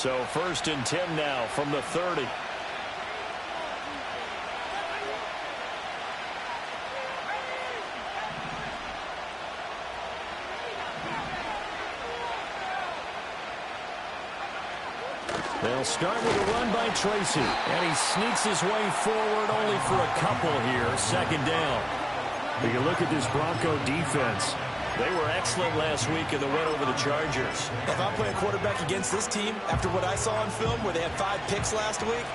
So 1st and 10 now from the 30. They'll start with a run by Tracy. And he sneaks his way forward only for a couple here. 2nd down. When you look at this Bronco defense, they were excellent last week in the win over the Chargers. If I'm playing quarterback against this team, after what I saw on film where they had 5 picks last week,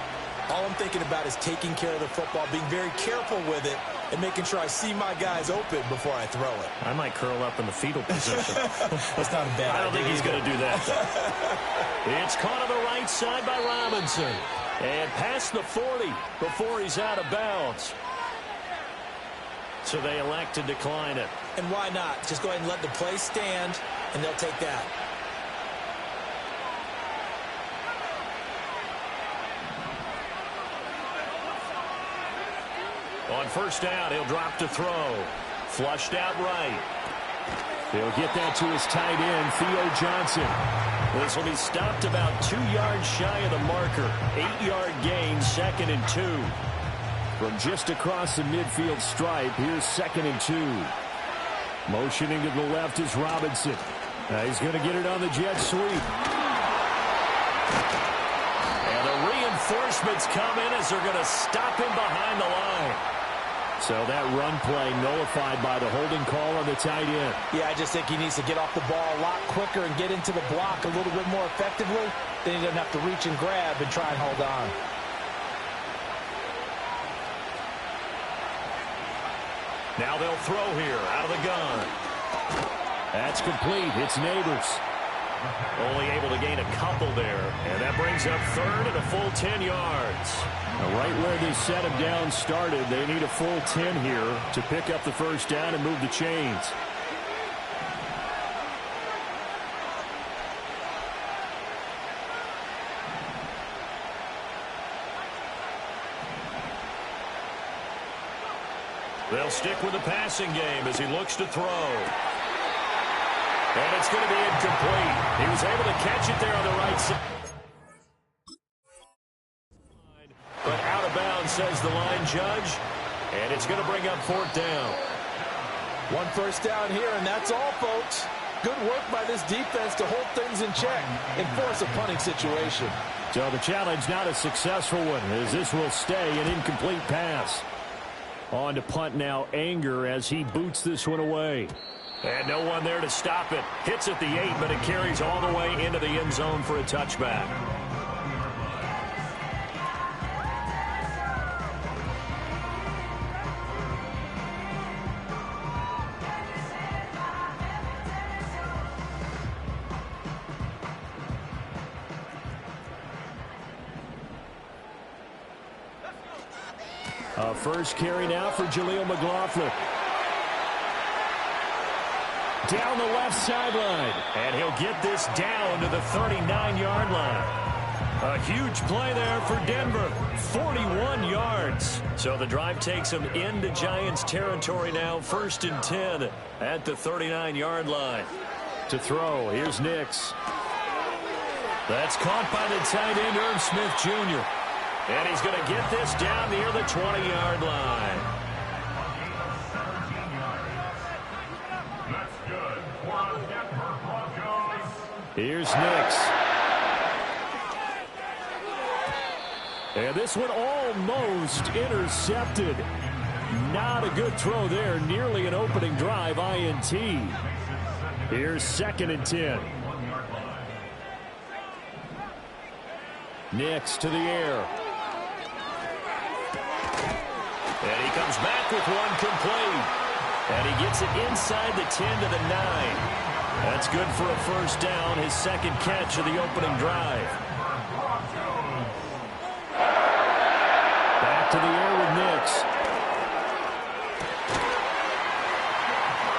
all I'm thinking about is taking care of the football, being very careful with it, and making sure I see my guys open before I throw it. I might curl up in the fetal position. That's not a bad idea. I don't think he's going to do that, though. It's caught on the right side by Robinson. And past the 40 before he's out of bounds. So they elect to decline it. And why not? Just go ahead and let the play stand, and they'll take that. On 1st down, he'll drop to throw. Flushed out right. He'll get that to his tight end, Theo Johnson. This will be stopped about 2 yards shy of the marker. 8-yard gain, 2nd and 2. From just across the midfield stripe, here's 2nd and 2. Motioning to the left is Robinson. He's going to get it on the jet sweep. And the reinforcements come in as they're going to stop him behind the line. So that run play nullified by the holding call on the tight end. Yeah, I just think he needs to get off the ball a lot quicker and get into the block a little bit more effectively. Then he doesn't have to reach and grab and try and hold on. Now they'll throw here out of the gun. That's complete. It's Neighbors. Only able to gain a couple there. And that brings up 3rd and a full 10 yards. Now right where this set of downs started, they need a full 10 here to pick up the 1st down and move the chains. They'll stick with the passing game as he looks to throw. And it's going to be incomplete. He was able to catch it there on the right side. But out of bounds, says the line judge. And it's going to bring up 4th down. 1 1st down here, and that's all, folks. Good work by this defense to hold things in check and force a punting situation. So the challenge not a successful one, as this will stay an incomplete pass. On to punt now, Anger, as he boots this one away. And no one there to stop it. Hits at the 8, but it carries all the way into the end zone for a touchback. First carry now for Jaleel McLaughlin. Down the left sideline. And he'll get this down to the 39-yard line. A huge play there for Denver. 41 yards. So the drive takes them into Giants territory now. 1st and 10 at the 39-yard line. To throw, here's Nix. That's caught by the tight end, Irv Smith Jr. And he's going to get this down near the 20-yard line. Here's Nix. And this one almost intercepted. Not a good throw there. Nearly an opening drive, INT. Here's 2nd and 10. Nix to the air. And he comes back with one complete. And he gets it inside the 10 to the 9. That's good for a 1st down, his 2nd catch of the opening drive. Back to the air with Nix.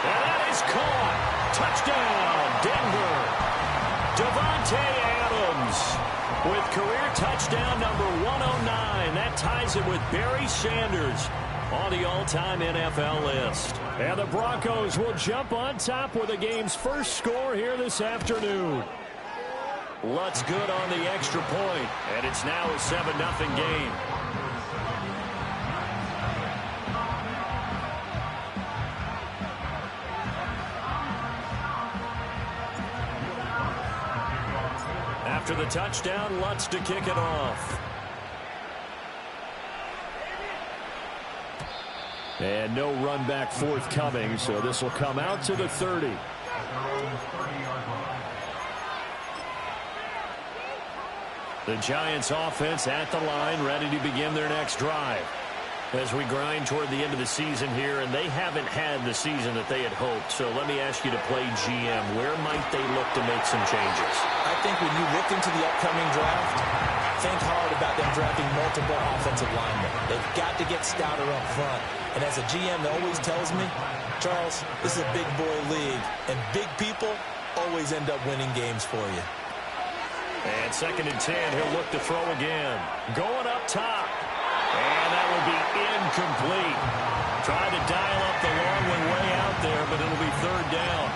And that is caught. Touchdown, Denver. Davante Adams with career touchdown number 109. That ties it with Barry Sanders on the all-time NFL list. And the Broncos will jump on top with the game's first score here this afternoon. Lutz good on the extra point, and it's now a 7-0 game. After the touchdown, Lutz to kick it off. And no run back forthcoming, so this will come out to the 30. The Giants offense at the line, ready to begin their next drive. As we grind toward the end of the season here, and they haven't had the season that they had hoped. So let me ask you to play GM. Where might they look to make some changes? I think when you look into the upcoming draft, think hard about them drafting multiple offensive linemen. They've got to get stouter up front. And as a GM that always tells me, Charles, this is a big boy league, and big people always end up winning games for you. And 2nd and 10, he'll look to throw again. Going up top. And that will be incomplete. Trying to dial up the long one way out there, but it'll be 3rd down.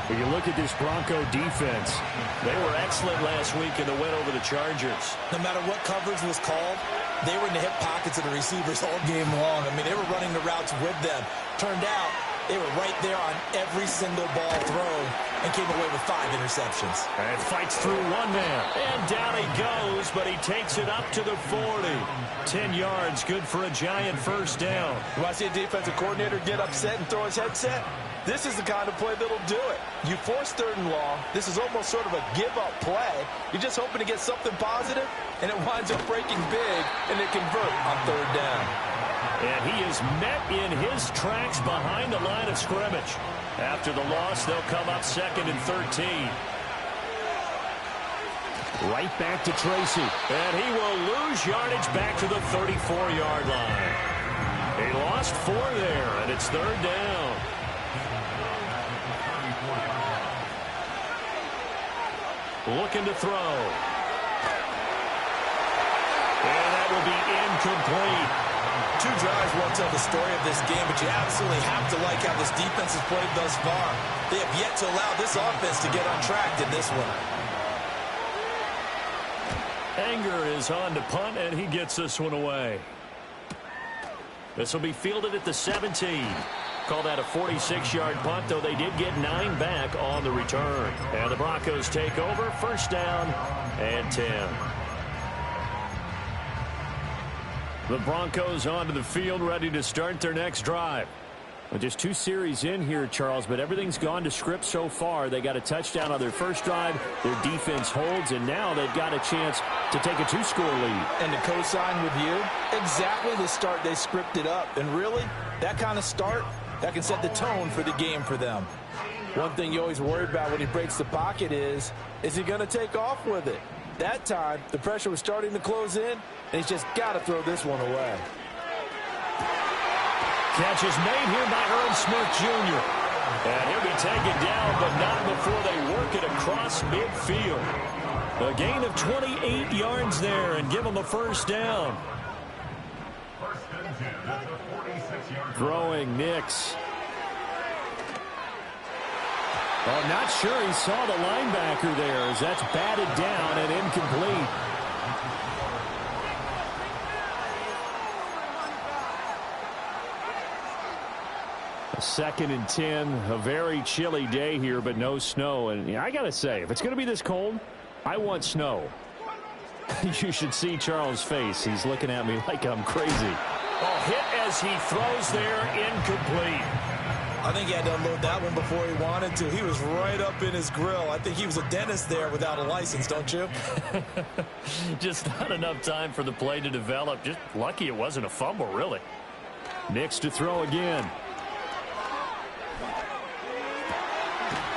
When you look at this Bronco defense, they were excellent last week in the win over the Chargers. No matter what coverage was called, they were in the hip pockets of the receivers all game long. I mean, they were running the routes with them. Turned out they were right there on every single ball thrown and came away with 5 interceptions. And fights through one man. And down he goes, but he takes it up to the 40. 10 yards, good for a Giant first down. You want to see a defensive coordinator get upset and throw his headset? This is the kind of play that'll do it. You force 3rd and long. This is almost sort of a give-up play. You're just hoping to get something positive, and it winds up breaking big, and they convert on 3rd down. And he is met in his tracks behind the line of scrimmage. After the loss, they'll come up 2nd and 13. Right back to Tracy. And he will lose yardage back to the 34-yard line. He lost 4 there, and it's 3rd down. Looking to throw. And that will be incomplete. 2 drives won't tell the story of this game, but you absolutely have to like how this defense has played thus far. They have yet to allow this offense to get on track in this one. Anger is on to punt, and he gets this one away. This will be fielded at the 17. Call that a 46-yard punt, though they did get 9 back on the return. And the Broncos take over, 1st down and 10. The Broncos onto the field, ready to start their next drive. Well, just 2 series in here, Charles, but everything's gone to script so far. They got a touchdown on their first drive. Their defense holds, and now they've got a chance to take a 2-score lead. And to co-sign with you, exactly the start they scripted up. And really, that kind of start, that can set the tone for the game for them. One thing you always worry about when he breaks the pocket is he going to take off with it? That time, the pressure was starting to close in, and he's just got to throw this one away. Catch is made here by Earl Smith Jr. And he'll be taken down, but not before they work it across midfield. A gain of 28 yards there and give him a 1st down. Throwing Nix. Oh, not sure he saw the linebacker there as that's batted down and incomplete. A 2nd and 10, a very chilly day here, but no snow. And I got to say, if it's going to be this cold, I want snow. You should see Charles' face. He's looking at me like I'm crazy. Oh, hit as he throws there, incomplete. I think he had to unload that one before he wanted to. He was right up in his grill. I think he was a dentist there without a license, don't you? Just not enough time for the play to develop. Just lucky it wasn't a fumble, really. Nix to throw again.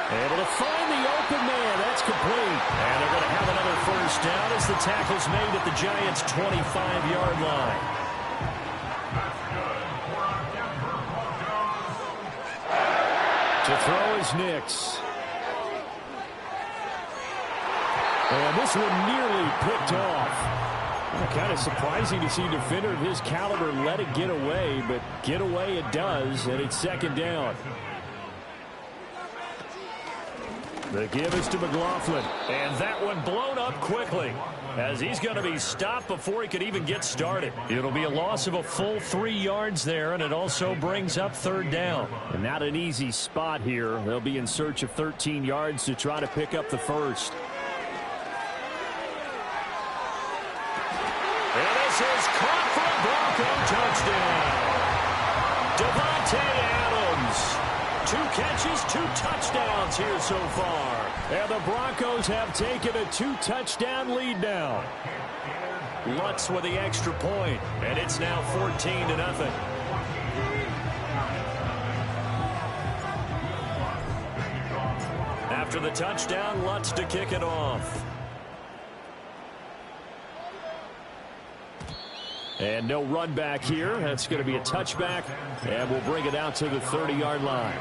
Able to find the open man. That's complete. And they're going to have another 1st down as the tackle's made at the Giants' 25-yard line. To throw is Nix. And this one nearly picked off. Kind of surprising to see a defender of his caliber let it get away, but get away it does, and it's 2nd down. The give is to McLaughlin. And that one blown up quickly, as he's going to be stopped before he could even get started. It'll be a loss of a full 3 yards there, and it also brings up third down. And not an easy spot here. They'll be in search of 13 yards to try to pick up the first. And this is caught for a Bronco touchdown. Davante Adams. 2 catches, 2 touchdowns here so far. And the Broncos have taken a 2-touchdown lead now. Lutz with the extra point, and it's now 14-0. After the touchdown, Lutz to kick it off. And no run back here. That's going to be a touchback, and we'll bring it out to the 30-yard line.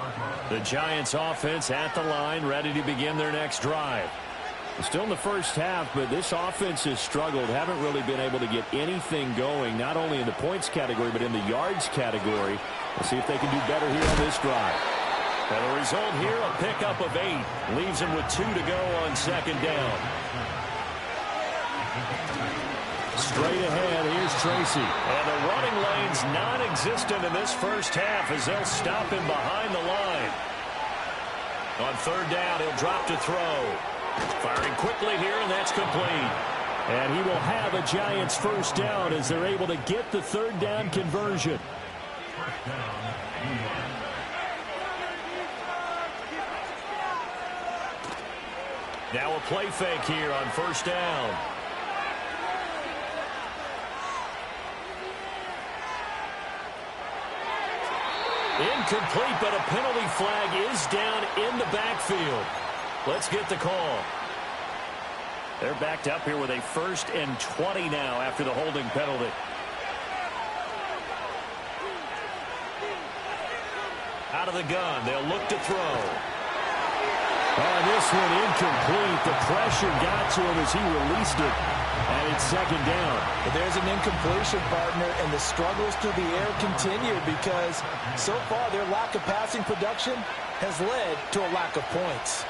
The Giants offense at the line, ready to begin their next drive. Still in the first half, but this offense has struggled. Haven't really been able to get anything going, not only in the points category, but in the yards category. Let's see if they can do better here on this drive. And the result here, a pickup of 8. Leaves them with 2 to go on second down. Straight ahead, here's Tracy. And the running lane's non-existent in this first half as they'll stop him behind the line. On third down, he'll drop to throw. Firing quickly here, and that's complete. And he will have a Giants first down as they're able to get the third down conversion. Now a play fake here on first down. Incomplete, but a penalty flag is down in the backfield. Let's get the call. They're backed up here with a 1st and 20 now after the holding penalty. Out of the gun, they'll look to throw. Oh, this one incomplete. The pressure got to him as he released it. And it's second down. But there's an incompletion, partner, and the struggles through the air continue because so far their lack of passing production has led to a lack of points.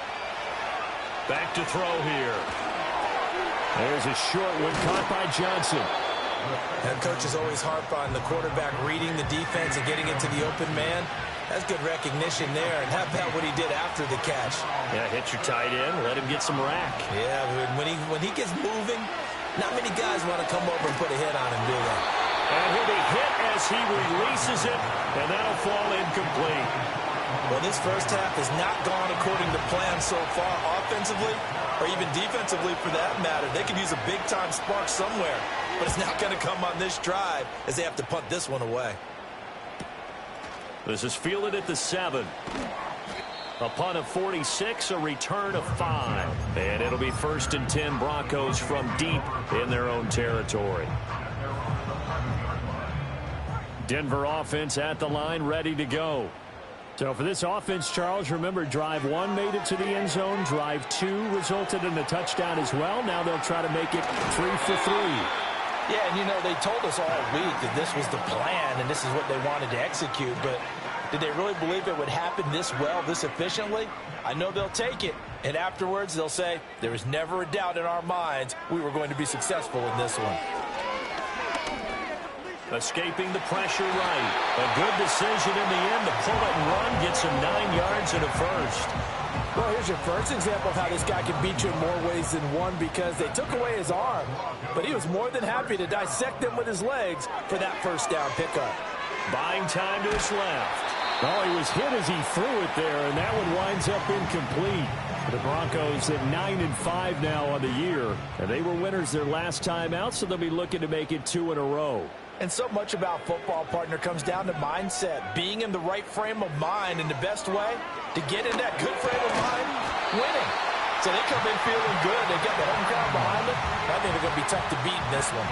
Back to throw here. There's a short one caught by Johnson. Head coaches always harp on the quarterback reading the defense and getting into the open man. That's good recognition there. And how about what he did after the catch? Yeah, hit your tight end. Let him get some rack. Yeah, when he gets moving, not many guys want to come over and put a hit on him, do they? And he'll be hit as he releases it, and that'll fall incomplete. Well, this first half has not gone according to plan so far offensively, or even defensively for that matter. They could use a big-time spark somewhere, but it's not going to come on this drive as they have to punt this one away. This is fielded at the 7. A punt of 46, a return of 5. And it'll be 1st and 10 Broncos from deep in their own territory. Denver offense at the line, ready to go. So for this offense, Charles, remember drive 1 made it to the end zone. Drive 2 resulted in a touchdown as well. Now they'll try to make it 3 for 3. Yeah, and you know, they told us all week that this was the plan and this is what they wanted to execute, but did they really believe it would happen this well, this efficiently? I know they'll take it, and afterwards they'll say, there was never a doubt in our minds we were going to be successful in this one. Escaping the pressure right. A good decision in the end to pull it and run, gets him 9 yards and a first. Well, here's your first example of how this guy can beat you in more ways than one because they took away his arm, but he was more than happy to dissect them with his legs for that first down pickup. Buying time to his left. Oh, he was hit as he threw it there, and that one winds up incomplete. The Broncos at 9-5 now on the year, and they were winners their last time out, so they'll be looking to make it 2 in a row. And so much about football, partner, comes down to mindset, being in the right frame of mind, and the best way to get in that good frame of mind, winning. So they come in feeling good. They got the home crowd behind them. I think they're going to be tough to beat in this one.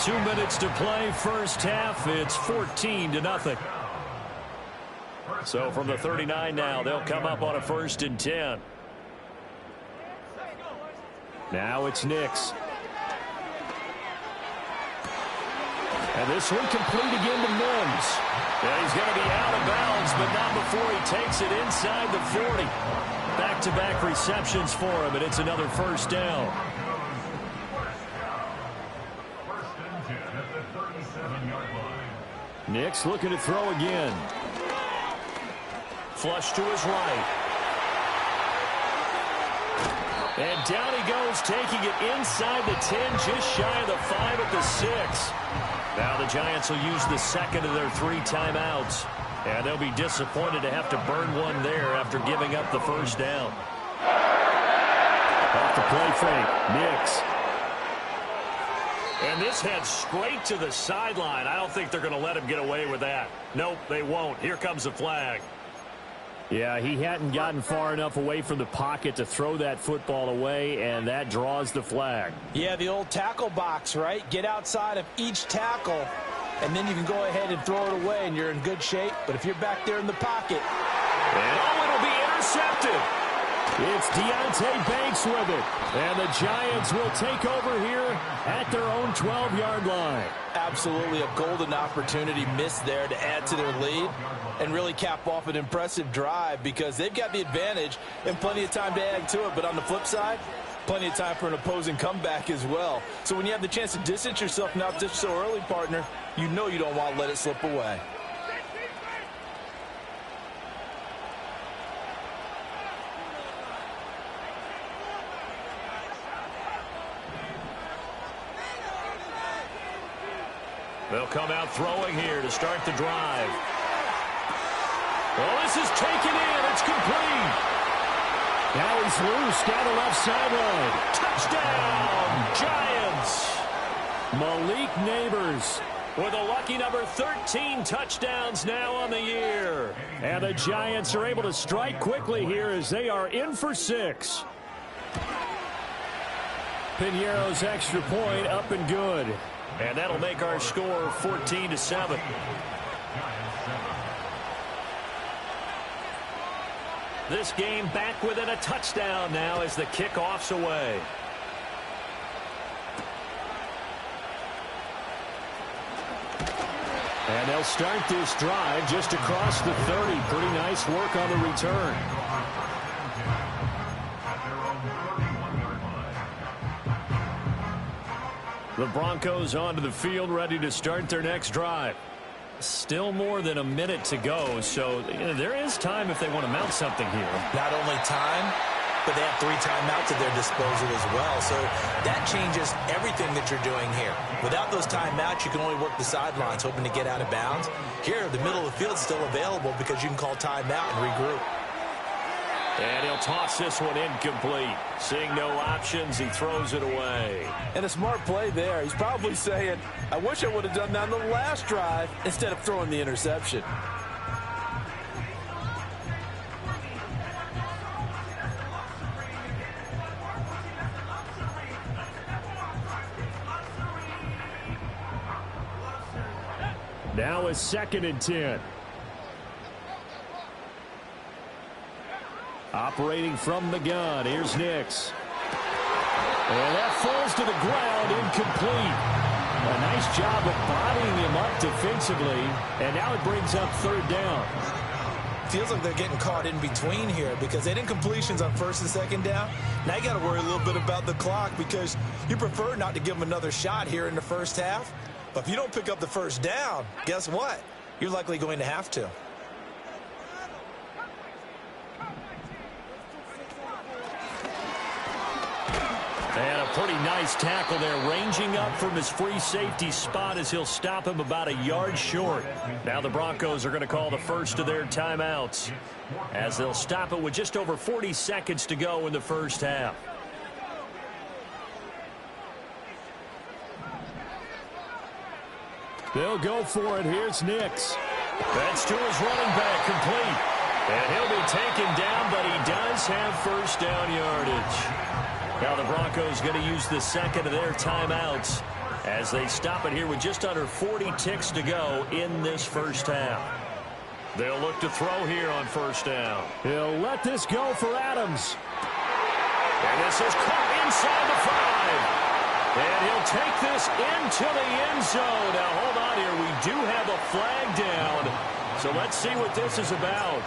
2 minutes to play, first half. It's 14-0. So from the 39 now, they'll come up on a 1st and 10. Now it's Nix. And this one complete again to Mims. Yeah, he's going to be out of bounds, but not before he takes it inside the 40. back-to-back receptions for him, and it's another first down. Nix looking to throw again. Flush to his right. And down he goes, taking it inside the 10, just shy of the 5 at the 6. Now the Giants will use the second of their 3 timeouts. And they'll be disappointed to have to burn one there after giving up the first down. Off the play fake, Nix. And this heads straight to the sideline. I don't think they're going to let him get away with that. Nope, they won't. Here comes the flag. Yeah, he hadn't gotten far enough away from the pocket to throw that football away, and that draws the flag. Yeah, the old tackle box, right? Get outside of each tackle, and then you can go ahead and throw it away, and you're in good shape. But if you're back there in the pocket... And it'll be intercepted. It's Deonte Banks with it. And the Giants will take over here at their own 12-yard line. Absolutely a golden opportunity missed there to add to their lead and really cap off an impressive drive because they've got the advantage and plenty of time to add to it. But on the flip side, plenty of time for an opposing comeback as well. So when you have the chance to distance yourself not just so early, partner, you know you don't want to let it slip away. They'll come out throwing here to start the drive. Well, this is taken in. It's complete. Now he's loose down the left sideline. Touchdown, Giants. Malik Nabers with a lucky number 13 touchdowns now on the year. And the Giants are able to strike quickly here as they are in for 6. Piñeiro's extra point up and good. And that'll make our score 14-7. This game back within a touchdown now as the kickoff's away. And they'll start this drive just across the 30. Pretty nice work on the return. The Broncos onto the field, ready to start their next drive. Still more than a minute to go, so there is time if they want to mount something here. Not only time, but they have 3 timeouts at their disposal as well. So that changes everything that you're doing here. Without those timeouts, you can only work the sidelines, hoping to get out of bounds. Here, the middle of the field is still available because you can call timeout and regroup. And he'll toss this one incomplete. Seeing no options, he throws it away. And a smart play there. He's probably saying, I wish I would have done that on the last drive instead of throwing the interception. Now a 2nd and 10. Operating from the gun, here's Nix. And that falls to the ground, incomplete. A nice job of bodying him up defensively, and now it brings up 3rd down. Feels like they're getting caught in between here because they didn't completions on 1st and 2nd down. Now you got to worry a little bit about the clock because you prefer not to give them another shot here in the first half. But if you don't pick up the 1st down, guess what? You're likely going to have to. And a pretty nice tackle there, ranging up from his free safety spot as he'll stop him about a yard short. Now the Broncos are going to call the first of their timeouts as they'll stop it with just over 40 seconds to go in the first half. They'll go for it. Here's Nix. That's to his running back, complete. And he'll be taken down, but he does have 1st down yardage. Now the Broncos going to use the 2nd of their timeouts as they stop it here with just under 40 ticks to go in this first half. They'll look to throw here on 1st down. He'll let this go for Adams. And this is caught inside the 5. And he'll take this into the end zone. Now hold on here. We do have a flag down. So let's see what this is about.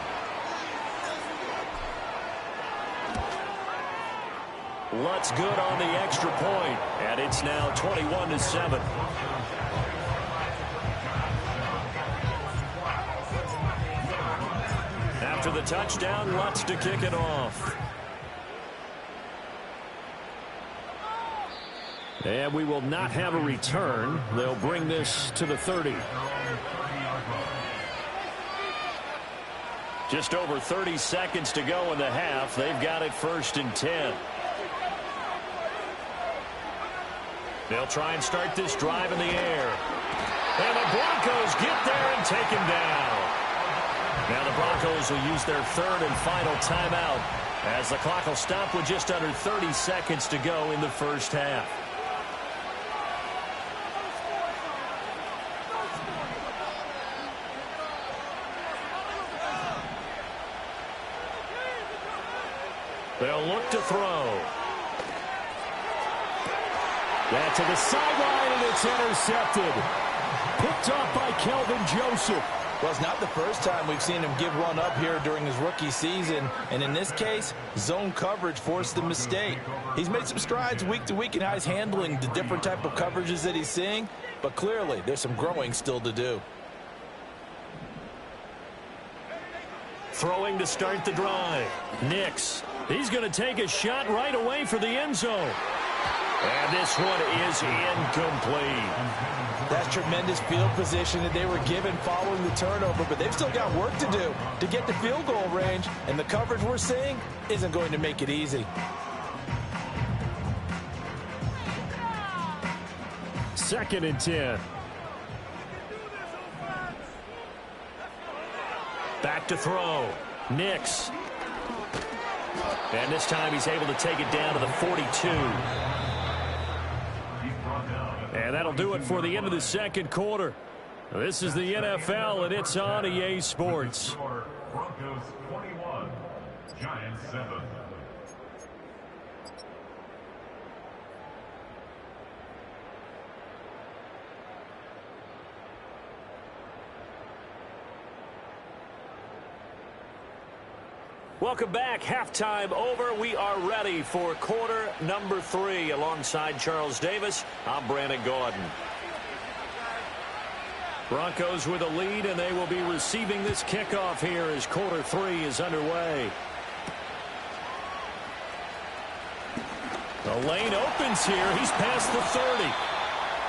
Lutz good on the extra point, and it's now 21-7. After the touchdown, Lutz to kick it off. And we will not have a return. They'll bring this to the 30. Just over 30 seconds to go in the half. They've got it 1st and 10. They'll try and start this drive in the air. And the Broncos get there and take him down. Now the Broncos will use their 3rd and final timeout as the clock will stop with just under 30 seconds to go in the first half. They'll look to throw. That to the sideline, and it's intercepted. Picked up by Kelvin Joseph. Well, it's not the first time we've seen him give one up here during his rookie season. And in this case, zone coverage forced the mistake. He's made some strides week to week in how he's handling the different type of coverages that he's seeing. But clearly, there's some growing still to do. Throwing to start the drive. Nix. He's going to take a shot right away for the end zone. And this one is incomplete. That's tremendous field position that they were given following the turnover, but they've still got work to do to get the field goal range, and the coverage we're seeing isn't going to make it easy. Second and 10. Back to throw. Nix. And this time he's able to take it down to the 42. And that'll do it for the end of the second quarter. This is the NFL, and it's on EA Sports. Broncos 21, Giants 7. Welcome back. Halftime over. We are ready for quarter number 3. Alongside Charles Davis, I'm Brandon Gaudin. Broncos with a lead, and they will be receiving this kickoff here as quarter 3 is underway. The lane opens here. He's past the 30.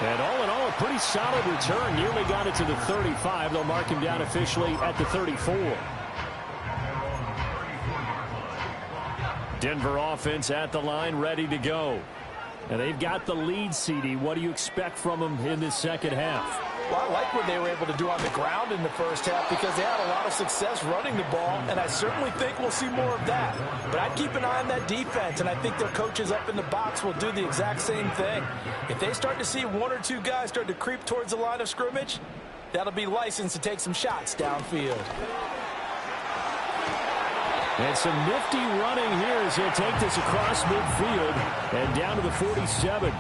And all in all, a pretty solid return. Nearly got it to the 35. They'll mark him down officially at the 34. Denver offense at the line, ready to go. And they've got the lead, CD. What do you expect from them in this second half? Well, I like what they were able to do on the ground in the first half because they had a lot of success running the ball, and I certainly think we'll see more of that. But I'd keep an eye on that defense, and I think their coaches up in the box will do the exact same thing. If they start to see 1 or 2 guys start to creep towards the line of scrimmage, that'll be licensed to take some shots downfield. And some nifty running here as he'll take this across midfield and down to the 47.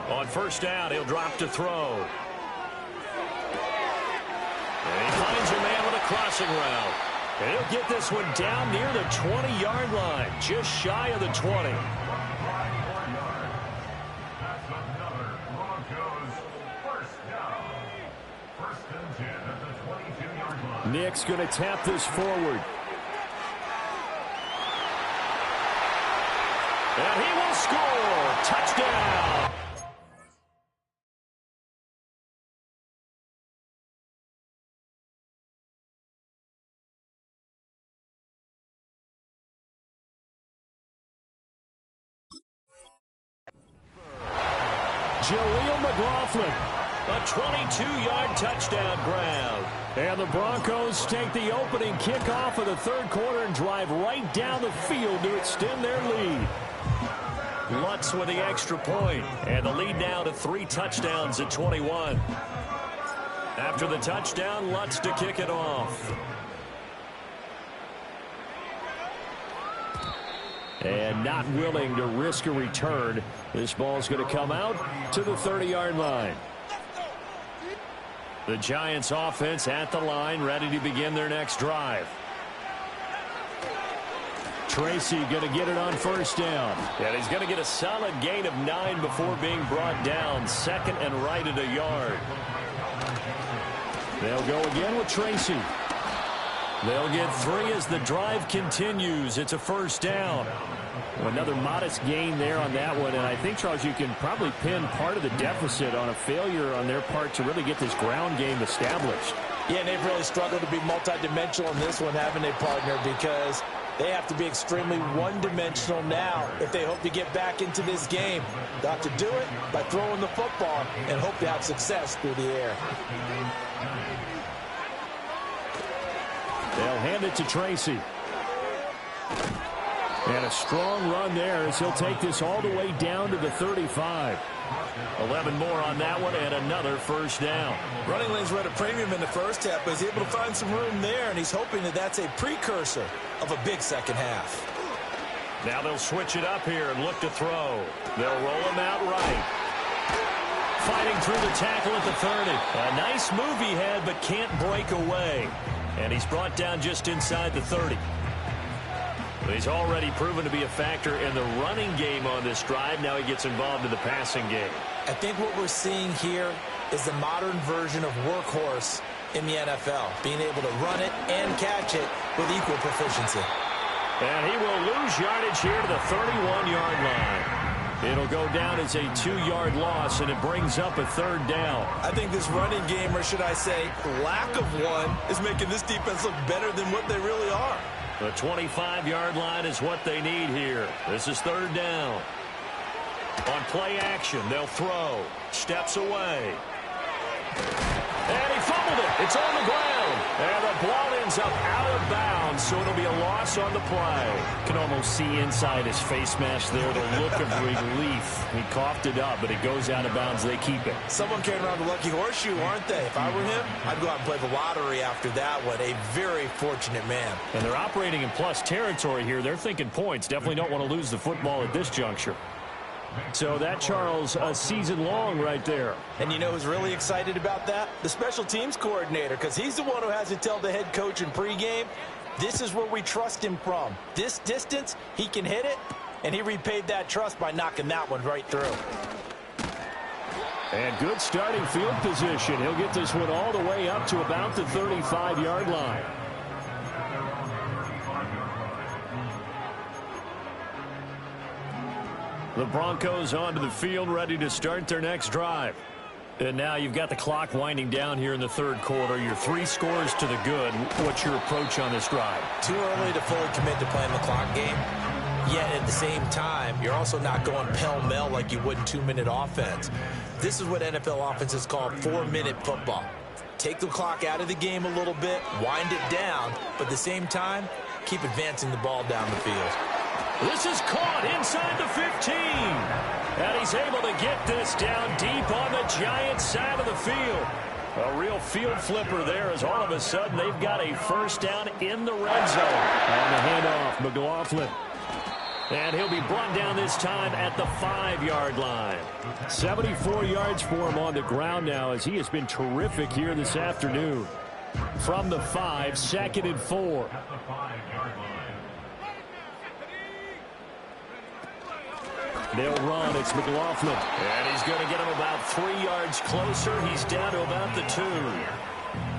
On first down, he'll drop to throw. And he finds a man with a crossing route. And he'll get this one down near the 20-yard line, just shy of the 20. Nick's going to tap this forward. And he will score. Touchdown. Jaleel McLaughlin. A 22-yard touchdown grab. And the Broncos take the opening kickoff of the third quarter and drive right down the field to extend their lead. Lutz with the extra point, and the lead now to 3 touchdowns at 21. After the touchdown, Lutz to kick it off. And not willing to risk a return. This ball's going to come out to the 30-yard line. The Giants offense at the line, ready to begin their next drive. Tracy going to get it on first down. And he's going to get a solid gain of 9 before being brought down. Second and right at a yard. They'll go again with Tracy. They'll get 3 as the drive continues. It's a first down. Well, another modest gain there on that one, and I think, Charles, you can probably pin part of the deficit on a failure on their part to really get this ground game established. Yeah, and they've really struggled to be multidimensional in this one, haven't they, partner? Because they have to be extremely one-dimensional now if they hope to get back into this game. They have to do it by throwing the football and hope to have success through the air. They'll hand it to Tracy. And a strong run there as he'll take this all the way down to the 35. 11 more on that one and another first down. Running lanes were at a premium in the first half, but he's able to find some room there, and he's hoping that that's a precursor of a big second half. Now they'll switch it up here and look to throw. They'll roll him out right. Fighting through the tackle at the 30. A nice move he had, but can't break away. And he's brought down just inside the 30. But he's already proven to be a factor in the running game on this drive. Now he gets involved in the passing game. I think what we're seeing here is the modern version of workhorse in the NFL, being able to run it and catch it with equal proficiency. And he will lose yardage here to the 31-yard line. It'll go down as a 2-yard loss, and it brings up a third down. I think this running game, or should I say lack of one, is making this defense look better than what they really are. The 25-yard line is what they need here. This is third down. On play action, they'll throw. Steps away. And he fumbled it. It's on the ground. And the ball ends up out of bounds, so it'll be a loss on the play. Can almost see inside his face mask there the look of relief. He coughed it up, but it goes out of bounds. They keep it. Someone carrying around the lucky horseshoe, aren't they? If I were him, I'd go out and play the lottery after that one. A very fortunate man. And they're operating in plus territory here. They're thinking points. Definitely don't want to lose the football at this juncture. So that, Charles, a season long right there. And you know who's really excited about that? The special teams coordinator, because he's the one who has to tell the head coach in pregame, this is where we trust him from. This distance, he can hit it, and he repaid that trust by knocking that one right through. And good starting field position. He'll get this one all the way up to about the 35-yard line. The Broncos onto the field, ready to start their next drive. And now you've got the clock winding down here in the third quarter. Your 3 scores to the good. What's your approach on this drive? Too early to fully commit to playing the clock game. Yet at the same time, you're also not going pell-mell like you would in 2-minute offense. This is what NFL offenses call 4-minute football. Take the clock out of the game a little bit, wind it down, but at the same time, keep advancing the ball down the field. This is caught inside the 15. And he's able to get this down deep on the Giants side of the field. A real field flipper there as all of a sudden they've got a first down in the red zone. On the handoff, McLaughlin. And he'll be brought down this time at the 5-yard line. 74 yards for him on the ground now as he has been terrific here this afternoon. From the 5, 2nd and 4. They'll run. It's McLaughlin. And he's going to get him about 3 yards closer. He's down to about the 2.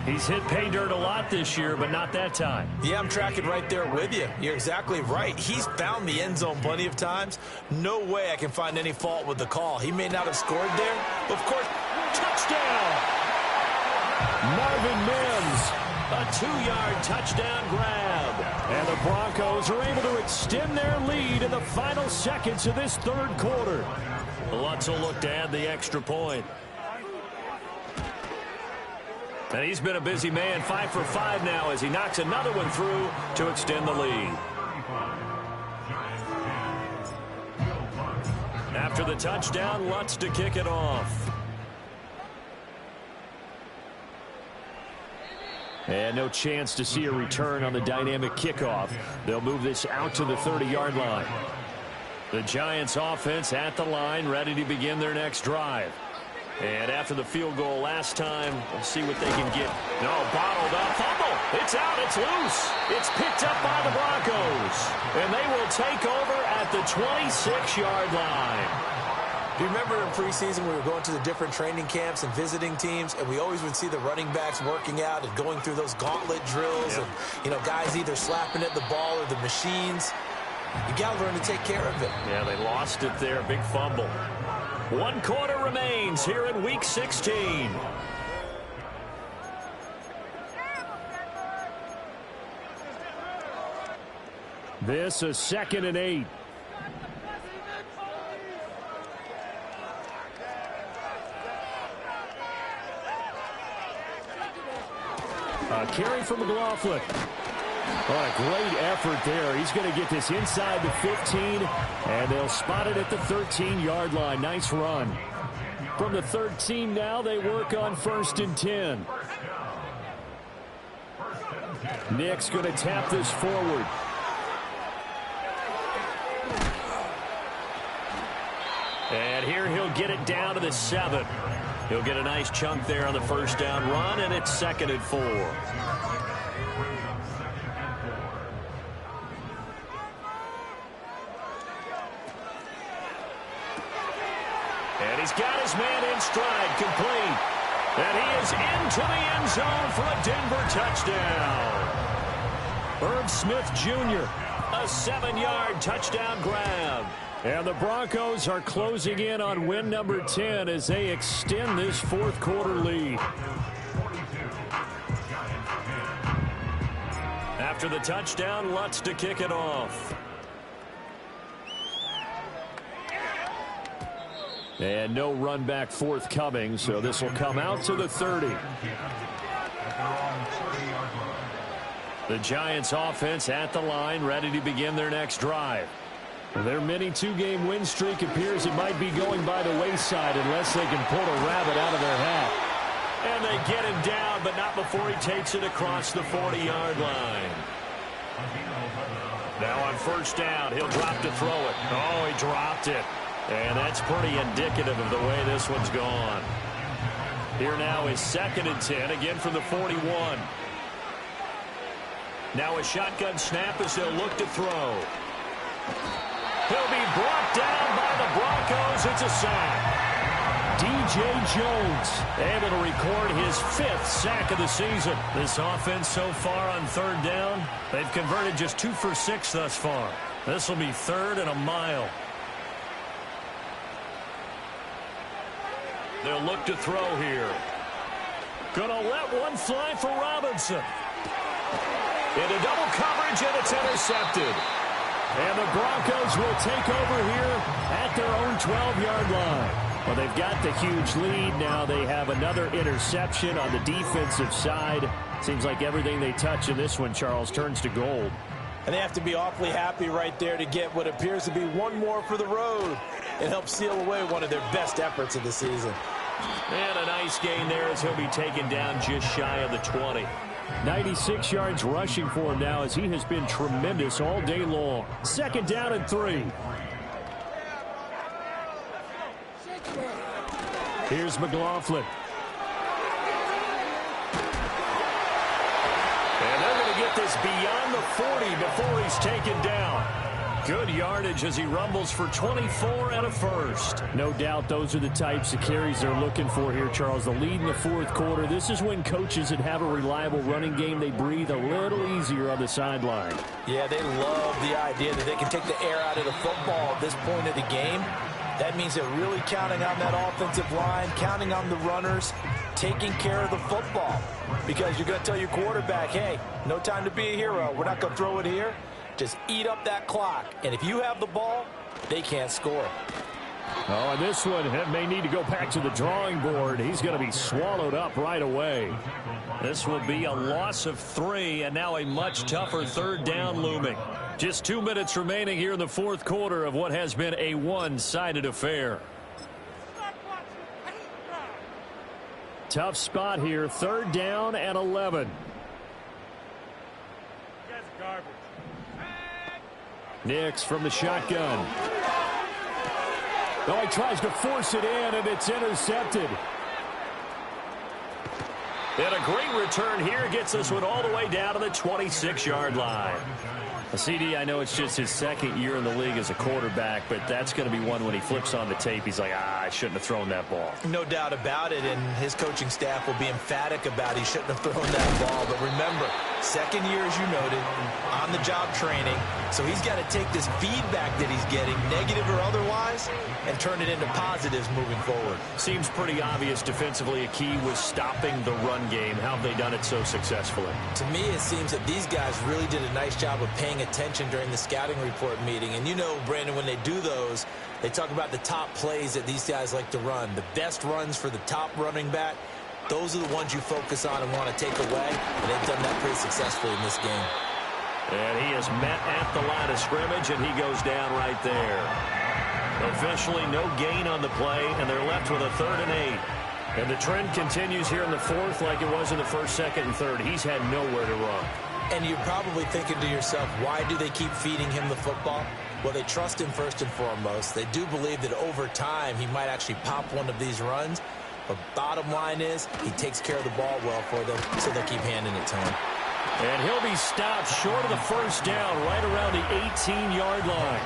He's hit pay dirt a lot this year, but not that time. Yeah, I'm tracking right there with you. You're exactly right. He's found the end zone plenty of times. No way I can find any fault with the call. He may not have scored there, but of course, touchdown! Marvin Mims. A 2-yard touchdown grab. And the Broncos are able to extend their lead in the final seconds of this third quarter. Lutz will look to add the extra point. And he's been a busy man, 5 for 5 now as he knocks another one through to extend the lead. After the touchdown, Lutz to kick it off. And no chance to see a return on the dynamic kickoff. They'll move this out to the 30-yard line. The Giants offense at the line, ready to begin their next drive. And after the field goal last time, we'll see what they can get. No, bottled up. Fumble. It's out. It's loose. It's picked up by the Broncos. And they will take over at the 26-yard line. Do you remember in preseason we were going to the different training camps and visiting teams, and we always would see the running backs working out and going through those gauntlet drills, and, you know, guys either slapping at the ball or the machines. You got to learn to take care of it. Yeah, they lost it there. Big fumble. 1 quarter remains here in Week 16. This is 2nd and 8. A carry from McLaughlin. Oh, a great effort there. He's going to get this inside the 15, and they'll spot it at the 13-yard line. Nice run. From the 13 now, they work on 1st and 10. Nick's going to tap this forward. And here he'll get it down to the 7. He'll get a nice chunk there on the first down run, and it's 2nd and 4. And he's got his man in stride, complete. And he is into the end zone for a Denver touchdown. Irv Smith Jr., a 7-yard touchdown grab. And the Broncos are closing in on win number 10 as they extend this 4th quarter lead. After the touchdown, Lutz to kick it off. And no run back forthcoming, so this will come out to the 30. The Giants offense at the line, ready to begin their next drive. Their mini 2-game win streak appears it might be going by the wayside unless they can pull a rabbit out of their hat. And they get him down, but not before he takes it across the 40-yard line. Now on first down, he'll drop to throw it. Oh, he dropped it. And that's pretty indicative of the way this one's gone. Here now is 2nd and 10, again from the 41. Now a shotgun snap as they'll look to throw. He'll be brought down by the Broncos. It's a sack. DJ Jones able to record his 5th sack of the season. This offense so far on 3rd down, they've converted just 2 for 6 thus far. This will be 3rd and a mile. They'll look to throw here. Gonna let one fly for Robinson. Into double coverage, and it's intercepted. And the Broncos will take over here at their own 12-yard line. Well, they've got the huge lead. Now they have another interception on the defensive side. Seems like everything they touch in this one, Charles, turns to gold. And they have to be awfully happy right there to get what appears to be one more for the road and help seal away one of their best efforts of the season. And a nice gain there as he'll be taken down just shy of the 20. 96 yards rushing for him now as he has been tremendous all day long. 2nd down and 3. Here's McLaughlin. And they're going to get this beyond the 40 before he's taken down. Good yardage as he rumbles for 24 and a first. No doubt those are the types of carries they're looking for here, Charles. The lead in the 4th quarter. This is when coaches that have a reliable running game, they breathe a little easier on the sideline. Yeah, they love the idea that they can take the air out of the football at this point of the game. That means they're really counting on that offensive line, counting on the runners, taking care of the football. Because you're going to tell your quarterback, hey, no time to be a hero. We're not going to throw it here. Just eat up that clock. And if you have the ball, they can't score. Oh, and this one may need to go back to the drawing board. He's going to be swallowed up right away. This will be a loss of 3, and now a much tougher 3rd down looming. Just 2 minutes remaining here in the 4th quarter of what has been a one-sided affair. Tough spot here. 3rd down and 11. Nix from the shotgun. Oh, he tries to force it in, and it's intercepted. And a great return here gets this one all the way down to the 26-yard line. CD, I know it's just his second year in the league as a quarterback, but that's going to be one when he flips on the tape, he's like, I shouldn't have thrown that ball. No doubt about it, and his coaching staff will be emphatic about he shouldn't have thrown that ball. But remember, second year, as you noted, on-the-job training, so he's got to take this feedback that he's getting, negative or otherwise, and turn it into positives moving forward. Seems pretty obvious defensively a key was stopping the run game. How have they done it so successfully? To me, it seems that these guys really did a nice job of paying attention during the scouting report meeting. And you know, Brandon, when they do those, they talk about the top plays that these guys like to run. The best runs for the top running back, those are the ones you focus on and want to take away. And they've done that pretty successfully in this game. And he is met at the line of scrimmage, and he goes down right there. Officially no gain on the play, and they're left with a 3rd and 8. And the trend continues here in the 4th like it was in the 1st, 2nd, and 3rd. He's had nowhere to run. And you're probably thinking to yourself, why do they keep feeding him the football? Well, they trust him first and foremost. They do believe that over time he might actually pop one of these runs. But bottom line is he takes care of the ball well for them, so they keep handing it to him. And he'll be stopped short of the 1st down right around the 18-yard line.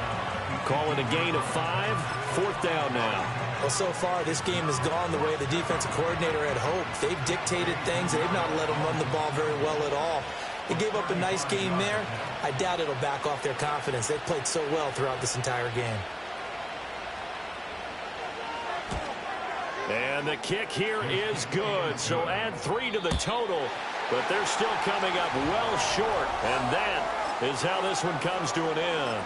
Call it a gain of 5, 4th down now. Well, so far, this game has gone the way the defensive coordinator had hoped. They've dictated things. They've not let them run the ball very well at all. They gave up a nice game there. I doubt it'll back off their confidence. They've played so well throughout this entire game. And the kick here is good. So add 3 to the total. But they're still coming up well short. And that is how this one comes to an end.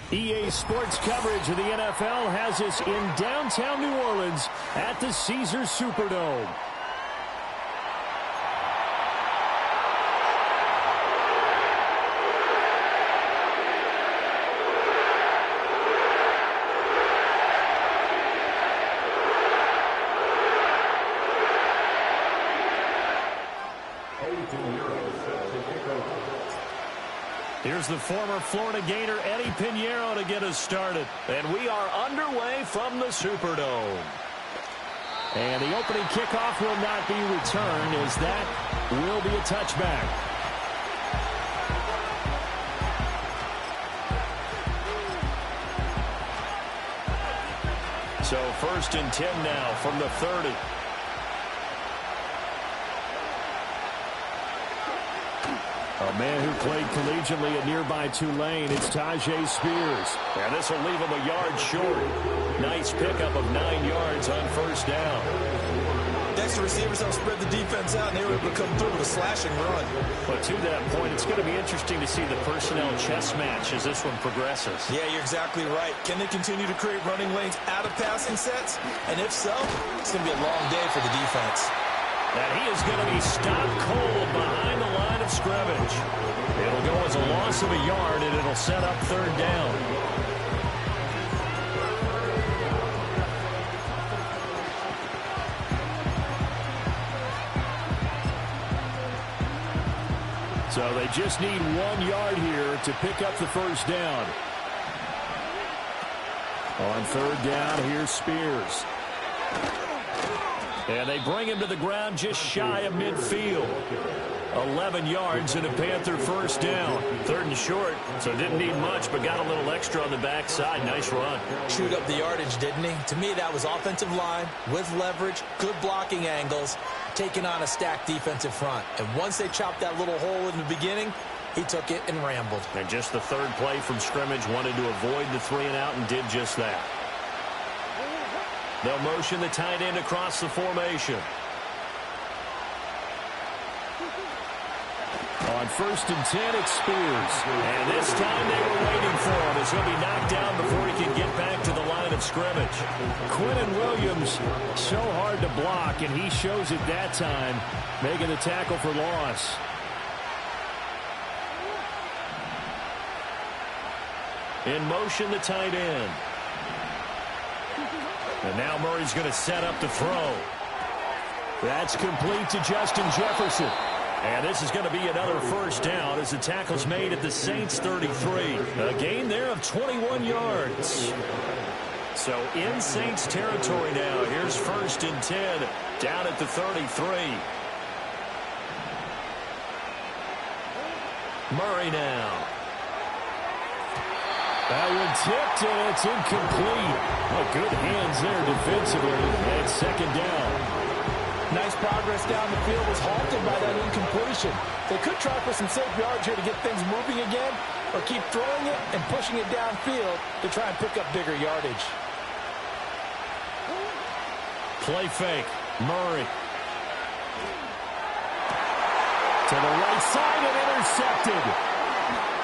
EA Sports coverage of the NFL has us in downtown New Orleans at the Caesars Superdome. Here's the former Florida Gator Eddie Pinheiro to get us started. And we are underway from the Superdome. And the opening kickoff will not be returned, as that will be a touchback. So 1st and 10 now from the 30. A man who played collegiately at nearby Tulane, it's Tyjae Spears. And this will leave him a yard short. Nice pickup of 9 yards on 1st down. Next, receivers help spread the defense out, and they were able to come through with a slashing run. But to that point, it's going to be interesting to see the personnel chess match as this one progresses. Yeah, you're exactly right. Can they continue to create running lanes out of passing sets? And if so, it's going to be a long day for the defense. And he is going to be stopped cold behind the line of scrimmage. It'll go as a loss of a yard, and it'll set up 3rd down. So they just need 1 yard here to pick up the 1st down. On 3rd down, here's Spears. And they bring him to the ground just shy of midfield. 11 yards and a Panther 1st down. 3rd and short, so didn't need much, but got a little extra on the backside. Nice run. Chewed up the yardage, didn't he? To me, that was offensive line with leverage, good blocking angles, taking on a stacked defensive front. And once they chopped that little hole in the beginning, he took it and rambled. And just the 3rd play from scrimmage, wanted to avoid the 3 and out and did just that. They'll motion the tight end across the formation. On 1st and 10, it's Spears. And this time they were waiting for him. He's going to be knocked down before he can get back to the line of scrimmage. Quinnen Williams, so hard to block, and he shows it that time, making the tackle for loss. In motion, the tight end. And now Murray's going to set up the throw. That's complete to Justin Jefferson. And this is going to be another 1st down as the tackle's made at the Saints 33. A gain there of 21 yards. So in Saints territory now. Here's 1st and 10 down at the 33. Murray now. That one tipped, and it's incomplete. Oh, good hands there defensively, and 2nd down. Nice progress down the field, was halted by that incompletion. They could try for some safe yards here to get things moving again, or keep throwing it and pushing it downfield to try and pick up bigger yardage. Play fake. Murray. To the right side and intercepted.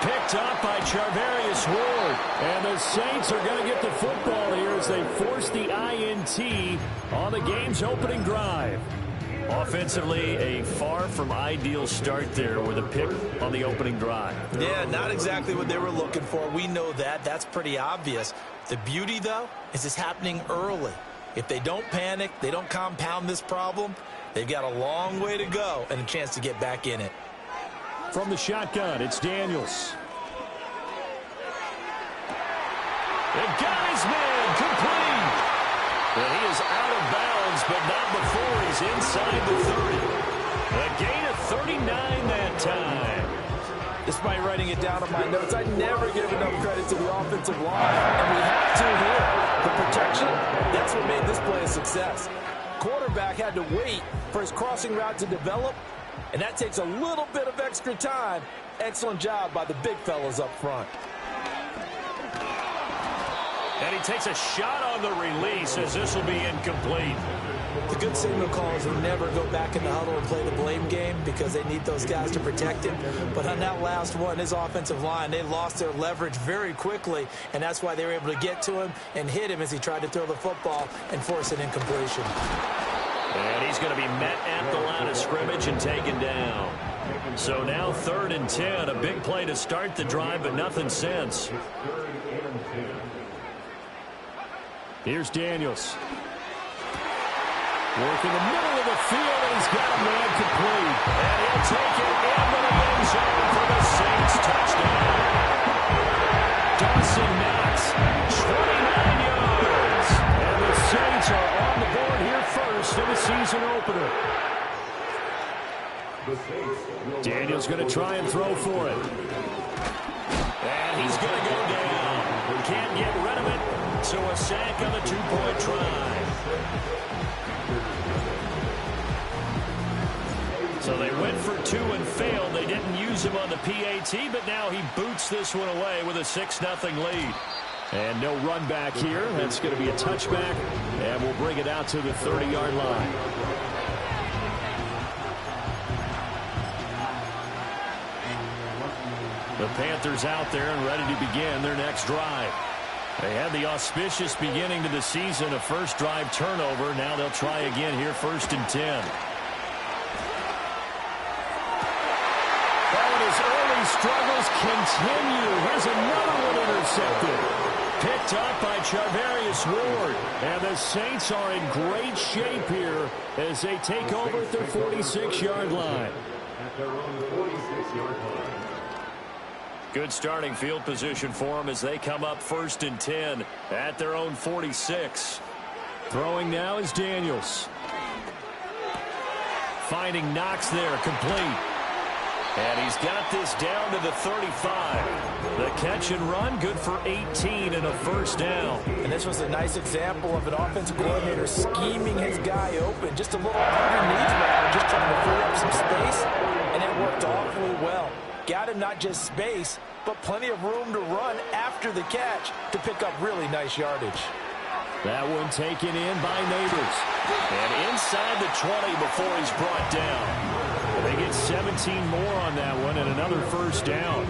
Picked up by Charvarius Ward. And the Saints are going to get the football here as they force the INT on the game's opening drive. Offensively, a far from ideal start there with a pick on the opening drive. Yeah, not exactly what they were looking for. We know that. That's pretty obvious. The beauty, though, is it's happening early. If they don't panic, they don't compound this problem, they've got a long way to go and a chance to get back in it. From the shotgun, it's Daniels. And got his man complete. And he is out of bounds, but not before he's inside the 30. A gain of 39 that time. Despite writing it down on my notes, I never give enough credit to the offensive line, and we have to here. The protection, that's what made this play a success. Quarterback had to wait for his crossing route to develop, and that takes a little bit of extra time. Excellent job by the big fellas up front. And he takes a shot on the release as this will be incomplete. The good signal calls will never go back in the huddle and play the blame game because they need those guys to protect him. But on that last one, his offensive line, they lost their leverage very quickly, and that's why they were able to get to him and hit him as he tried to throw the football and force an incompletion. And he's going to be met at the line of scrimmage and taken down. So now 3rd and 10, a big play to start the drive, but nothing since. Here's Daniels. Working the middle of the field, and he's got a man complete. And he'll take it into the end zone for the Saints touchdown. Dawson Knox, 29 yards. And the Saints are on the board here first in the season opener. Daniels going to try and throw for it. And he's going to go down. Can't get rid of it, so a sack on the 2-point try. So they went for 2 and failed. They didn't use him on the PAT, but now he boots this one away with a 6-0 lead. And no run back here. That's going to be a touchback, and we'll bring it out to the 30-yard line. The Panthers out there and ready to begin their next drive. They had the auspicious beginning to the season, a first drive turnover. Now they'll try again here, 1st and 10. His early struggles continue. Here's another one intercepted. Picked up by Charvarius Ward. And the Saints are in great shape here as they take over at their 46-yard line. Good starting field position for them as they come up 1st and 10 at their own 46. Throwing now is Daniels. Finding Knox there, complete. And he's got this down to the 35. The catch and run, good for 18 and a first down. And this was a nice example of an offensive coordinator scheming his guy open. Just a little underneath route, just trying to free up some space. And it worked awfully well. Got him not just space, but plenty of room to run after the catch to pick up really nice yardage. That one taken in by Neighbors. And inside the 20 before he's brought down. They get 17 more on that one and another first down.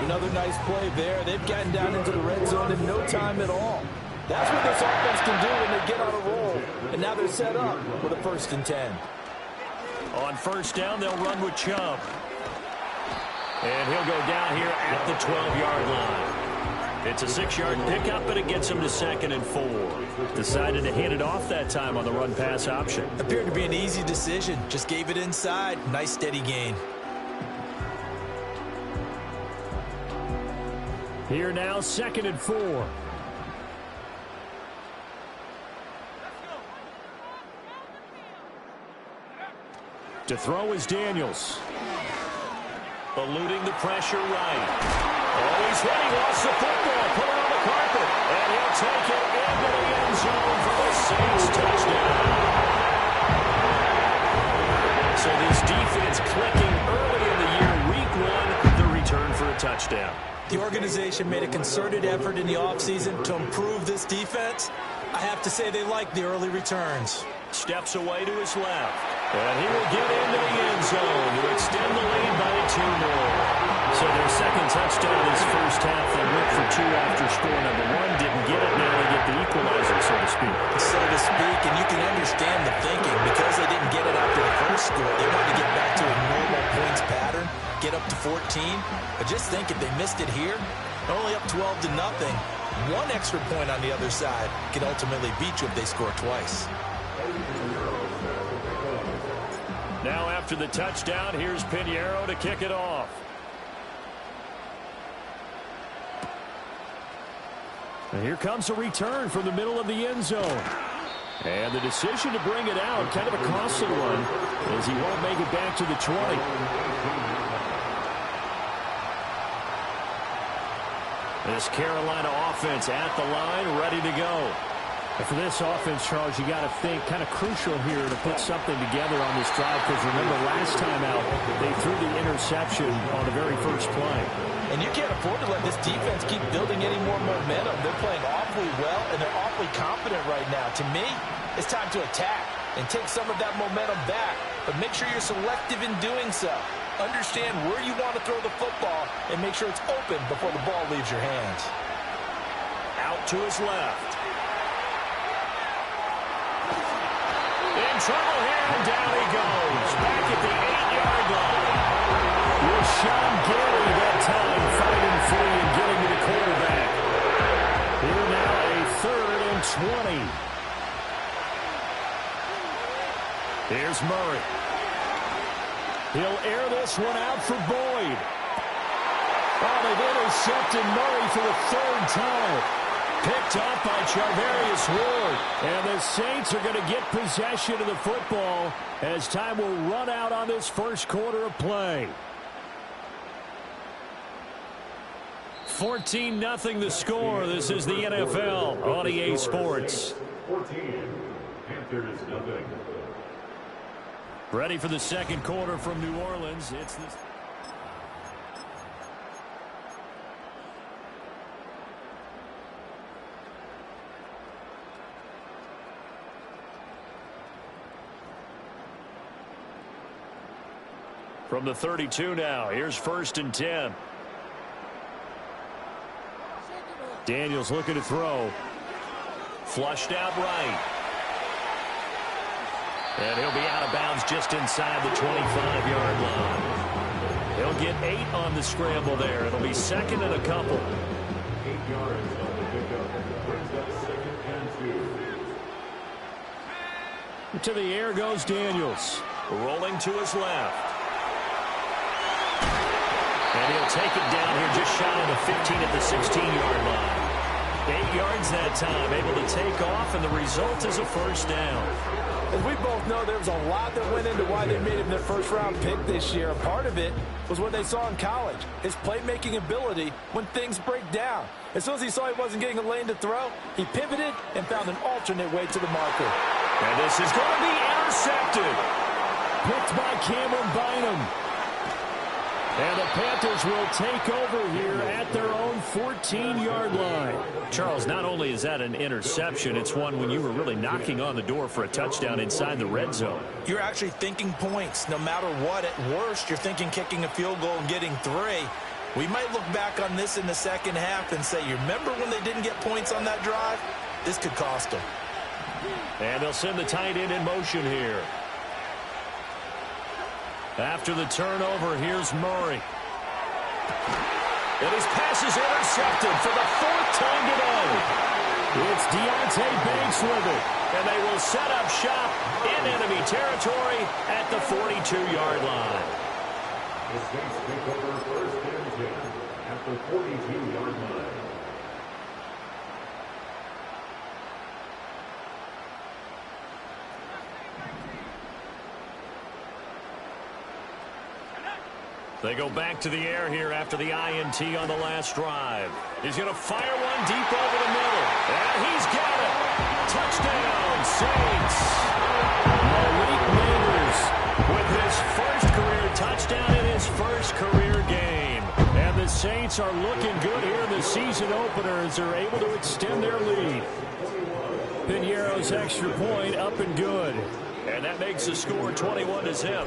Another nice play there. They've gotten down into the red zone in no time at all. That's what this offense can do when they get on a roll. And now they're set up with a 1st and 10. On first down, they'll run with Chubb. And he'll go down here at the 12-yard line. It's a 6-yard pickup, but it gets him to 2nd and 4. Decided to hand it off that time on the run-pass option. Appeared to be an easy decision. Just gave it inside. Nice steady gain. Here now, 2nd and 4. To throw is Daniels. Eluding the pressure right. Oh, he's hit. He lost the football. Put it on the carpet. And he'll take it into the end zone for the Saints touchdown. So this defense clicking early in the year. Week 1, the return for a touchdown. The organization made a concerted effort in the offseason to improve this defense. I have to say they like the early returns. Steps away to his left. And he will get into the end zone to extend the lead by 2 more. So their second touchdown this first half, they went for 2 after score number 1. Didn't get it. Now they get the equalizer, so to speak. So to speak, and you can understand the thinking. Because they didn't get it after the first score, they wanted to get back to a normal points pattern, get up to 14. But just think if they missed it here, only up 12-0. One extra point on the other side can ultimately beat you if they score twice. Now after the touchdown, here's Pinheiro to kick it off. And here comes a return from the middle of the end zone. And the decision to bring it out, kind of a costly one, as he won't make it back to the 20. This Carolina offense at the line, ready to go. And for this offense, Charles, you got to think kind of crucial here to put something together on this drive, because remember last time out, they threw the interception on the very first play. And you can't afford to let this defense keep building any more momentum. They're playing awfully well, and they're awfully confident right now. To me, it's time to attack. and take some of that momentum back. But make sure you're selective in doing so. Understand where you want to throw the football and make sure it's open before the ball leaves your hands. Out to his left. In trouble here, and down he goes. Back at the 8-yard line. Rashawn Gary that time fighting free and getting to the quarterback. Here now a 3rd and 20. Here's Murray. He'll air this one out for Boyd. Oh, they've intercepted Murray for the 3rd time. Picked up by Charvarius Ward. And the Saints are going to get possession of the football as time will run out on this first quarter of play. 14-0 the score. This is the NFL on EA Sports. 14. Panthers nothing. Ready for the second quarter from New Orleans. It's this. From the 32 now, here's 1st and 10. Daniels looking to throw. Flushed out right. And he'll be out of bounds just inside the 25-yard line. He'll get 8 on the scramble there. It'll be 2nd and a couple. 8 yards on the pickup. Brings up 2nd and 2. To the air goes Daniels. Rolling to his left. And he'll take it down here just shy of the 15 at the 16-yard line. 8 yards that time, able to take off, and the result is a 1st down. As we both know, there was a lot that went into why they made him their first-round pick this year. Part of it was what they saw in college, his playmaking ability when things break down. As soon as he saw he wasn't getting a lane to throw, he pivoted and found an alternate way to the marker. And this is going to be intercepted. Picked by Cameron Bynum. And the Panthers will take over here at their own 14-yard line. Charles, not only is that an interception, it's one when you were really knocking on the door for a touchdown inside the red zone. You're actually thinking points. No matter what, at worst, you're thinking kicking a field goal and getting 3. We might look back on this in the second half and say, you remember when they didn't get points on that drive? This could cost them. And they'll send the tight end in motion here. After the turnover, here's Murray. And his pass is intercepted for the 4th time today. It's Deonte Banks with it. And they will set up shop in enemy territory at the 42-yard line. The Saints take over 1st and 10 at the 42-yard line. They go back to the air here after the INT on the last drive. He's going to fire one deep over the middle. And he's got it. Touchdown, Saints. Malik Nabers with his first career touchdown in his first career game. And the Saints are looking good here in the season opener as they're able to extend their lead. Piñeiro's extra point up and good. And that makes the score 21-0.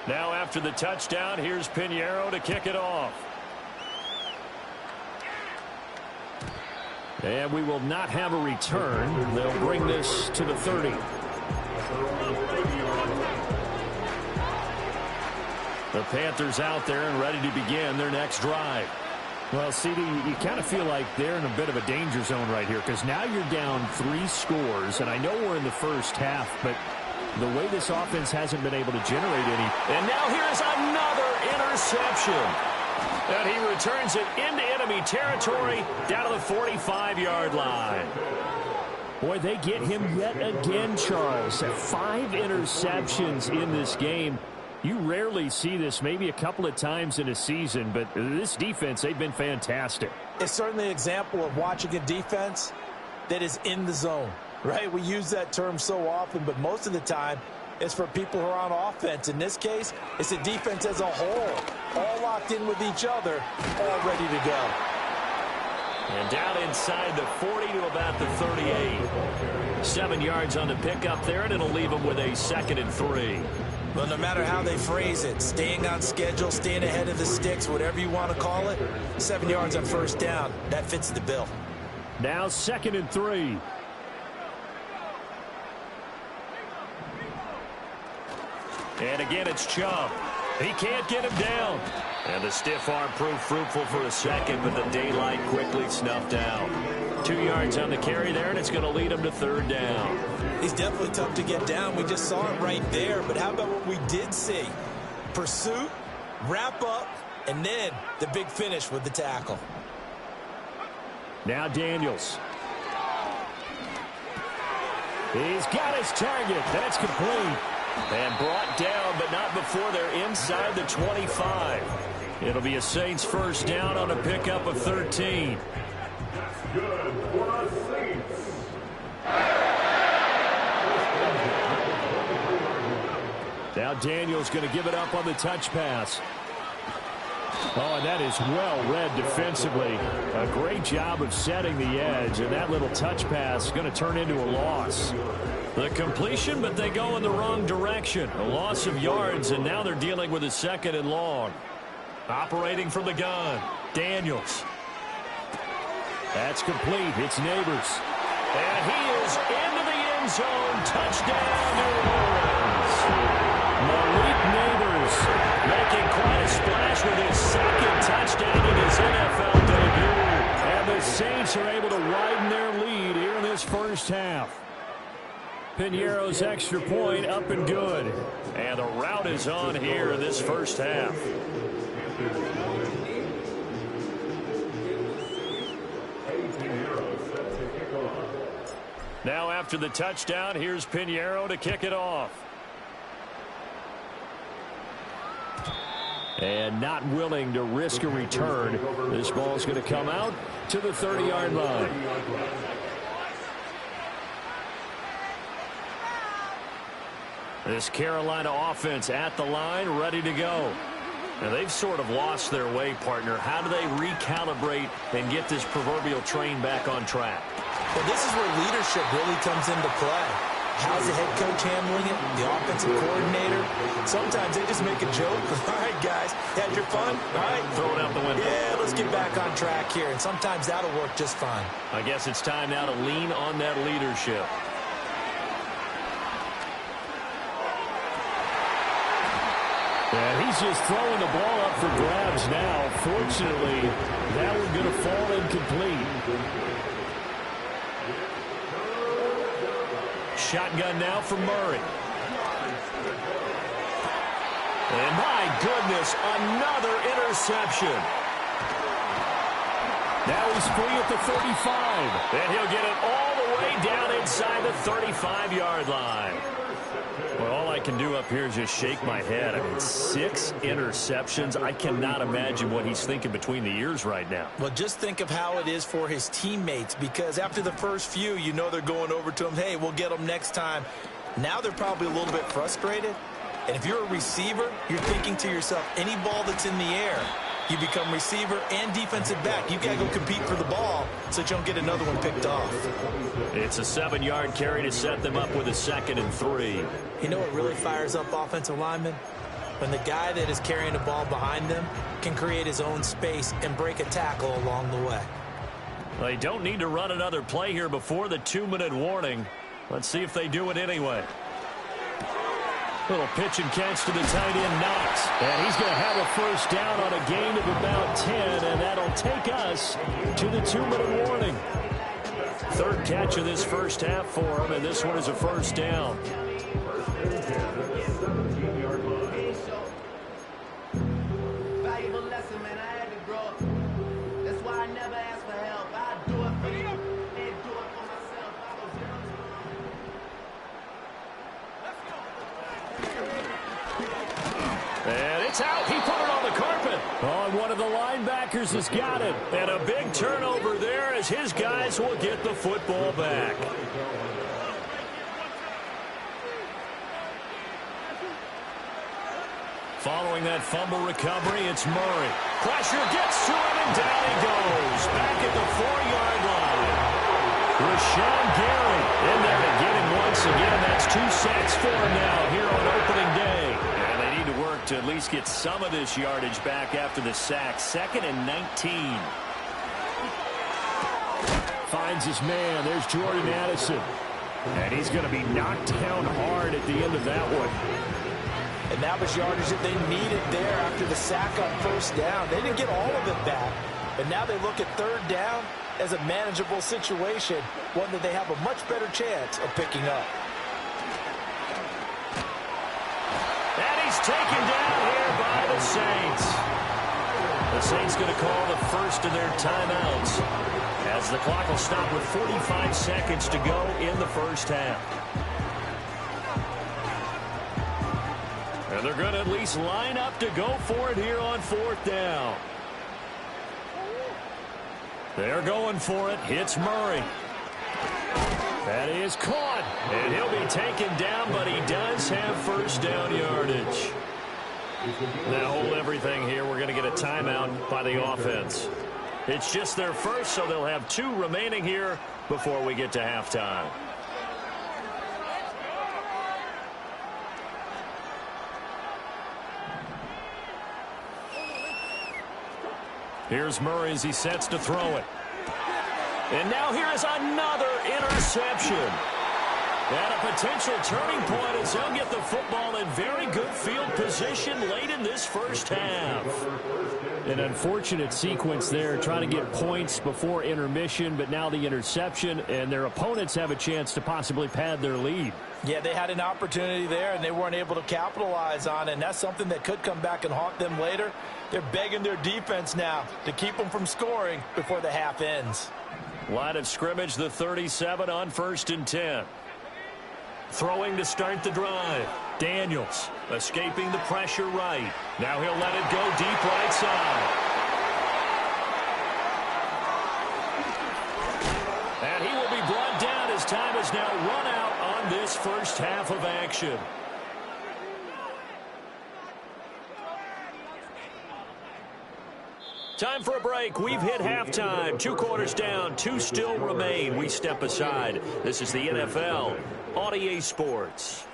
Now after the touchdown, here's Piñeiro to kick it off. And we will not have a return. They'll bring this to the 30. The Panthers out there and ready to begin their next drive. Well, CD, you kind of feel like they're in a bit of a danger zone right here because now you're down 3 scores, and I know we're in the first half, but the way this offense hasn't been able to generate any. And now here's another interception. And he returns it into enemy territory down to the 45-yard line. Boy, they get him yet again, Charles. 5 interceptions in this game. You rarely see this, maybe a couple of times in a season, but this defense, they've been fantastic. It's certainly an example of watching a defense that is in the zone. Right, we use that term so often, but most of the time it's for people who are on offense. In this case, it's the defense as a whole, all locked in with each other, all ready to go. And down inside the 40 to about the 38. 7 yards on the pickup there, and it'll leave them with a 2nd and 3. Well, no matter how they phrase it, staying on schedule, staying ahead of the sticks, whatever you want to call it, 7 yards on first down, that fits the bill. Now 2nd and 3. And again, it's Chubb. He can't get him down. And the stiff arm proved fruitful for a second, but the daylight quickly snuffed out. 2 yards on the carry there, and it's going to lead him to 3rd down. He's definitely tough to get down. We just saw it right there. But how about what we did see? Pursuit, wrap up, and then the big finish with the tackle. Now Daniels. He's got his target. That's complete. And brought down, but not before they're inside the 25. It'll be a Saints first down on a pickup of 13. Good for the Saints. Now Daniels going to give it up on the touch pass. Oh, and that is well read defensively. A great job of setting the edge, and that little touch pass is going to turn into a loss. The completion, but they go in the wrong direction. A loss of yards, and now they're dealing with a 2nd and long. Operating from the gun, Daniels. That's complete. It's Neighbors. And he is into the end zone. Touchdown, New Orleans. Malik Neighbors Making quite a splash with his 2nd touchdown in his NFL debut. And the Saints are able to widen their lead here in this first half. Piñeiro's extra point up and good. And the route is on here in this first half. Now after the touchdown, here's Piñeiro to kick it off. And not willing to risk a return. This ball's going to come out to the 30-yard line. This Carolina offense at the line, ready to go. Now they've sort of lost their way, partner. How do they recalibrate and get this proverbial train back on track? Well, this is where leadership really comes into play. How's the head coach handling it? The offensive coordinator? Sometimes they just make a joke. All right, guys, had your fun? All right. Throw it out the window. Yeah, let's get back on track here. And sometimes that'll work just fine. I guess it's time now to lean on that leadership. And he's just throwing the ball up for grabs now. Fortunately, that one's going to fall incomplete. Shotgun now for Murray. And my goodness, another interception. Now he's free at the 35. And he'll get it all the way down inside the 35-yard line. Well, all I can do up here is just shake my head. I mean, 6 interceptions. I cannot imagine what he's thinking between the ears right now. Well, just think of how it is for his teammates, because after the first few, you know they're going over to him, hey, we'll get them next time. Now they're probably a little bit frustrated. And if you're a receiver, you're thinking to yourself, any ball that's in the air, you become receiver and defensive back. You got to go compete for the ball so that you don't get another one picked off. It's a 7-yard carry to set them up with a 2nd and 3. You know what really fires up offensive linemen? When the guy that is carrying the ball behind them can create his own space and break a tackle along the way. They don't need to run another play here before the 2-minute warning. Let's see if they do it anyway. Little pitch and catch to the tight end, Knox. And he's going to have a first down on a gain of about 10, and that'll take us to the 2-minute warning. 3rd catch of this first half for him, and this one is a first down. Valuable lesson, man. I had to grow up. That's why I never ask for help. I do it for you and do it for myself. And it's out. He put it on the carpet. Oh, and one of the linebackers has got it. And a big turnover there as his guys will get the football back. Following Throwing that fumble recovery, it's Murray. Pressure gets to him, and down he goes. Back at the 4-yard line. Rashawn Gary in there to get him once again. That's 2 sacks for him now here on opening day. And they need to work to at least get some of this yardage back after the sack. 2nd and 19. Finds his man. There's Jordan Addison. And he's going to be knocked down hard at the end of that one. And that was yardage that they needed there after the sack on 1st down. They didn't get all of it back. But now they look at 3rd down as a manageable situation, one that they have a much better chance of picking up. And he's taken down here by the Saints. The Saints going to call the first of their timeouts, as the clock will stop with 45 seconds to go in the first half. And they're going to at least line up to go for it here on 4th down. They're going for it. Hits Murray. That is caught. And he'll be taken down, but he does have 1st down yardage. Now hold everything here. We're going to get a timeout by the offense. It's just their first, so they'll have 2 remaining here before we get to halftime. Here's Murray as he sets to throw it. And now here is another interception. And a potential turning point as he'll get the football in very good field position late in this first half. An unfortunate sequence there, trying to get points before intermission, but now the interception, and their opponents have a chance to possibly pad their lead. Yeah, they had an opportunity there, and they weren't able to capitalize on it, and that's something that could come back and haunt them later. They're begging their defense now to keep them from scoring before the half ends. Line of scrimmage, the 37 on 1st and 10. Throwing to start the drive. Daniels escaping the pressure right. Now he'll let it go deep right side. And he will be brought down as time is now run out on this first half of action. Time for a break. We've hit halftime. 2 quarters down. 2 still remain. We step aside. This is the NFL on EA Sports.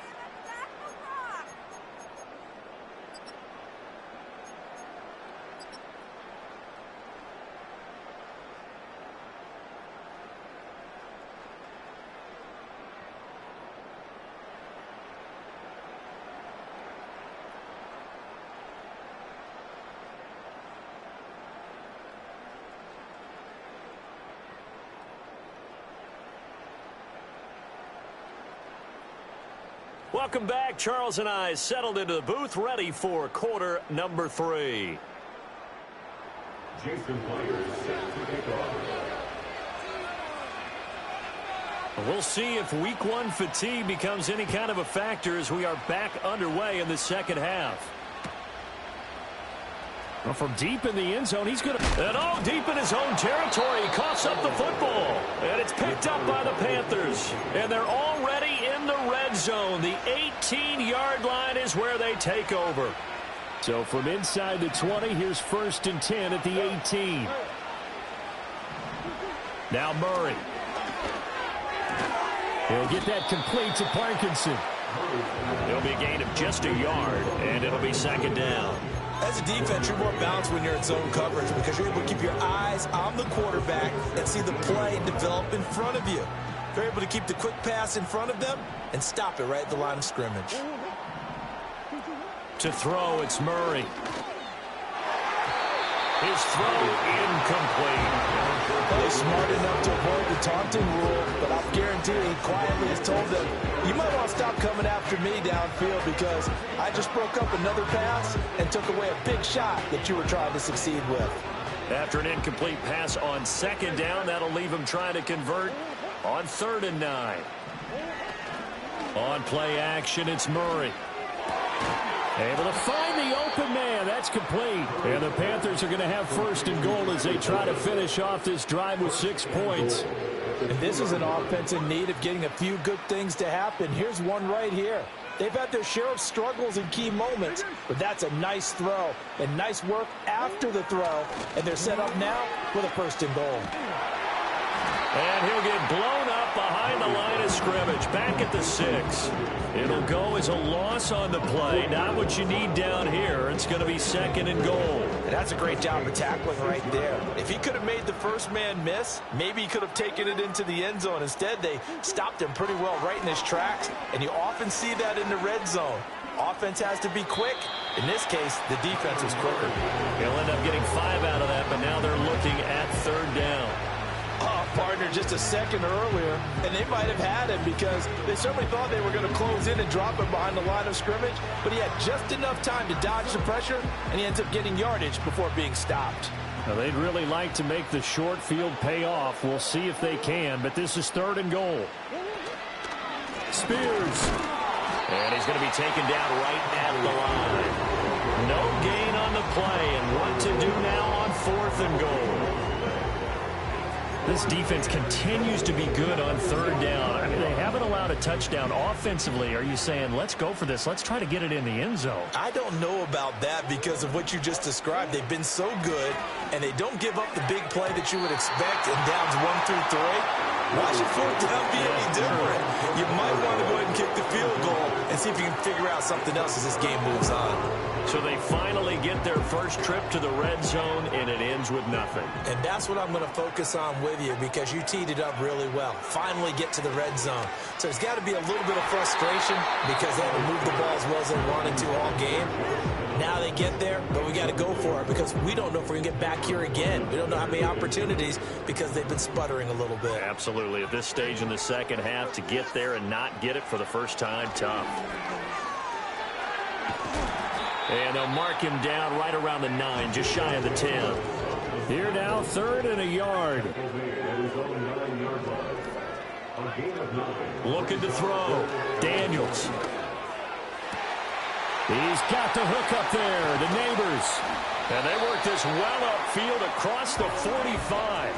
Welcome back. Charles and I settled into the booth, ready for quarter number 3. Jason Myers set to kick off. We'll see if week 1 fatigue becomes any kind of a factor as we are back underway in the second half. Well, from deep in the end zone, he's going to... And deep in his own territory, he coughs up the football. And it's picked up by the Panthers. And they're already in the red zone. The 18-yard line is where they take over. So from inside the 20, here's 1st and 10 at the 18. Now Murray. He'll get that complete to Parkinson. It'll be a gain of just a yard, and it'll be 2nd down. As a defense, you're more balanced when you're in zone coverage because you're able to keep your eyes on the quarterback and see the play develop in front of you. You're able to keep the quick pass in front of them and stop it right at the line of scrimmage. To throw, it's Murray. His throw incomplete. Well, he's smart enough to avoid the taunting rule, but I guarantee he quietly has told them, you might want to stop coming after me downfield because I just broke up another pass and took away a big shot that you were trying to succeed with. After an incomplete pass on 2nd down, that'll leave him trying to convert on 3rd and 9. On play action, it's Murray. Able to find the open man. That's complete. And the Panthers are going to have first and goal as they try to finish off this drive with 6 points. And this is an offense in need of getting a few good things to happen. Here's one right here. They've had their share of struggles in key moments, but that's a nice throw and nice work after the throw. And they're set up now with a first and goal. And he'll get blown up behind the line of scrimmage, back at the 6. It'll go as a loss on the play. Not what you need down here. It's going to be second and goal. And that's a great job of tackling right there. If he could have made the first man miss, maybe he could have taken it into the end zone. Instead, they stopped him pretty well right in his tracks, and you often see that in the red zone. Offense has to be quick. In this case, the defense was quicker. He'll end up getting 5 out of that, but now they're looking at third down. Partner just a second earlier, and they might have had him because they certainly thought they were going to close in and drop him behind the line of scrimmage, but he had just enough time to dodge the pressure, and he ends up getting yardage before being stopped. Now, they'd really like to make the short field pay off. We'll see if they can, but this is third and goal. Spears. And he's going to be taken down right at the line. No gain on the play, and what to do now on fourth and goal. This defense continues to be good on third down. I mean, they haven't allowed a touchdown offensively. Are you saying, let's go for this? Let's try to get it in the end zone. I don't know about that because of what you just described. They've been so good, and they don't give up the big play that you would expect in downs 1 through 3. Why should fourth down be any different? You might want to go ahead and kick the field goal and see if you can figure out something else as this game moves on. So they finally get their first trip to the red zone, and it ends with nothing. And that's what I'm going to focus on with you because you teed it up really well. Finally get to the red zone. So there's got to be a little bit of frustration because they haven't moved the ball as well as they wanted to all game. Now they get there, but we got to go for it because we don't know if we're going to get back here again. We don't know how many opportunities because they've been sputtering a little bit. Absolutely. At this stage in the second half, to get there and not get it for the first time, tough. And they'll mark him down right around the 9, just shy of the 10. Here now, third and a yard. Looking to throw. Daniels. He's got the hook up there. The Neighbors. And they work this well upfield across the 45.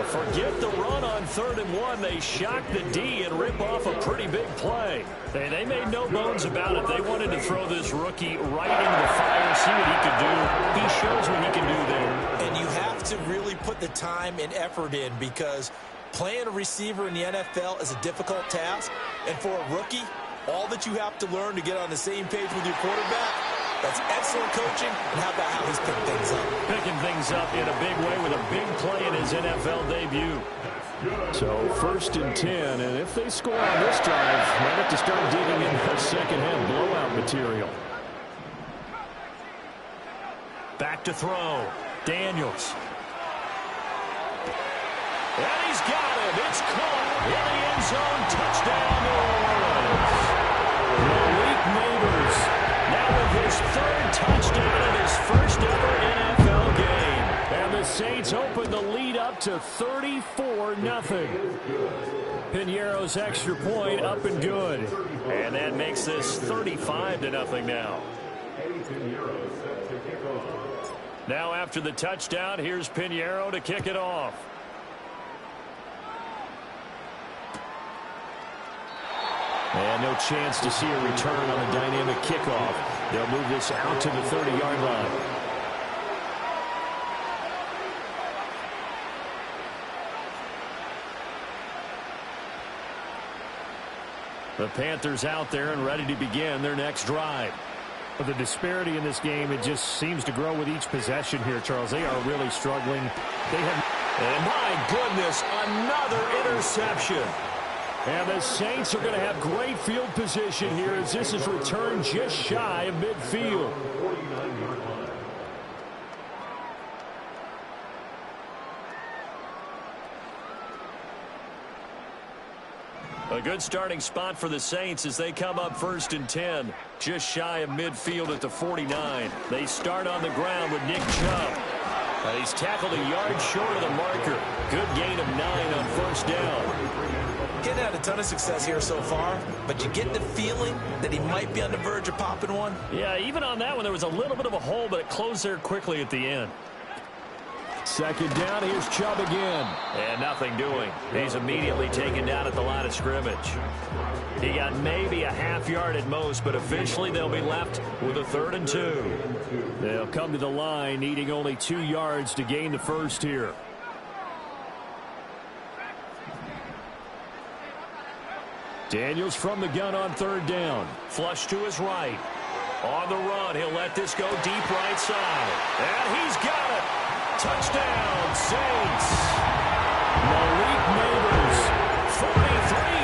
Forget the run on 3rd and 1. They shock the D and rip off a pretty big play. They made no bones about it. They wanted to throw this rookie right into the fire, see what he could do. He shows what he can do there. And you have to really put the time and effort in because playing a receiver in the NFL is a difficult task. And for a rookie, all that you have to learn to get on the same page with your quarterback, that's excellent coaching, and how about how he's picking things up? Picking things up in a big way with a big play in his NFL debut. So 1st and 10, and if they score on this drive, they'll have to start digging in their second half blowout material. Back to throw. Daniels. And he's got him. It's caught in the end zone. Touchdown, New Orleans. Malik Neighbors. Now with his 3rd touchdown in his first ever NFL game. And the Saints open the lead up to 34-0. Piñeiro's extra point up and good. And that makes this 35-0 now. Now after the touchdown, here's Piñeiro to kick it off. And no chance to see a return on a dynamic kickoff. They'll move this out to the 30-yard line. The Panthers out there and ready to begin their next drive. But the disparity in this game, it just seems to grow with each possession here, Charles. They are really struggling. And my goodness, another interception. And the Saints are going to have great field position here as this is returned just shy of midfield. A good starting spot for the Saints as they come up 1st and 10, just shy of midfield at the 49. They start on the ground with Nick Chubb. He's tackled a yard short of the marker. Good gain of 9 on first down. He's had a ton of success here so far, but you get the feeling that he might be on the verge of popping one. Yeah, even on that one, there was a little bit of a hole, but it closed there quickly at the end. Second down, here's Chubb again. And nothing doing. He's immediately taken down at the line of scrimmage. He got maybe a half yard at most, but officially they'll be left with a 3rd and 2. They'll come to the line, needing only 2 yards to gain the first here. Daniels from the gun on 3rd down. Flush to his right. On the run, he'll let this go deep right side. And he's got it. Touchdown, Saints. Malik Neighbors. 43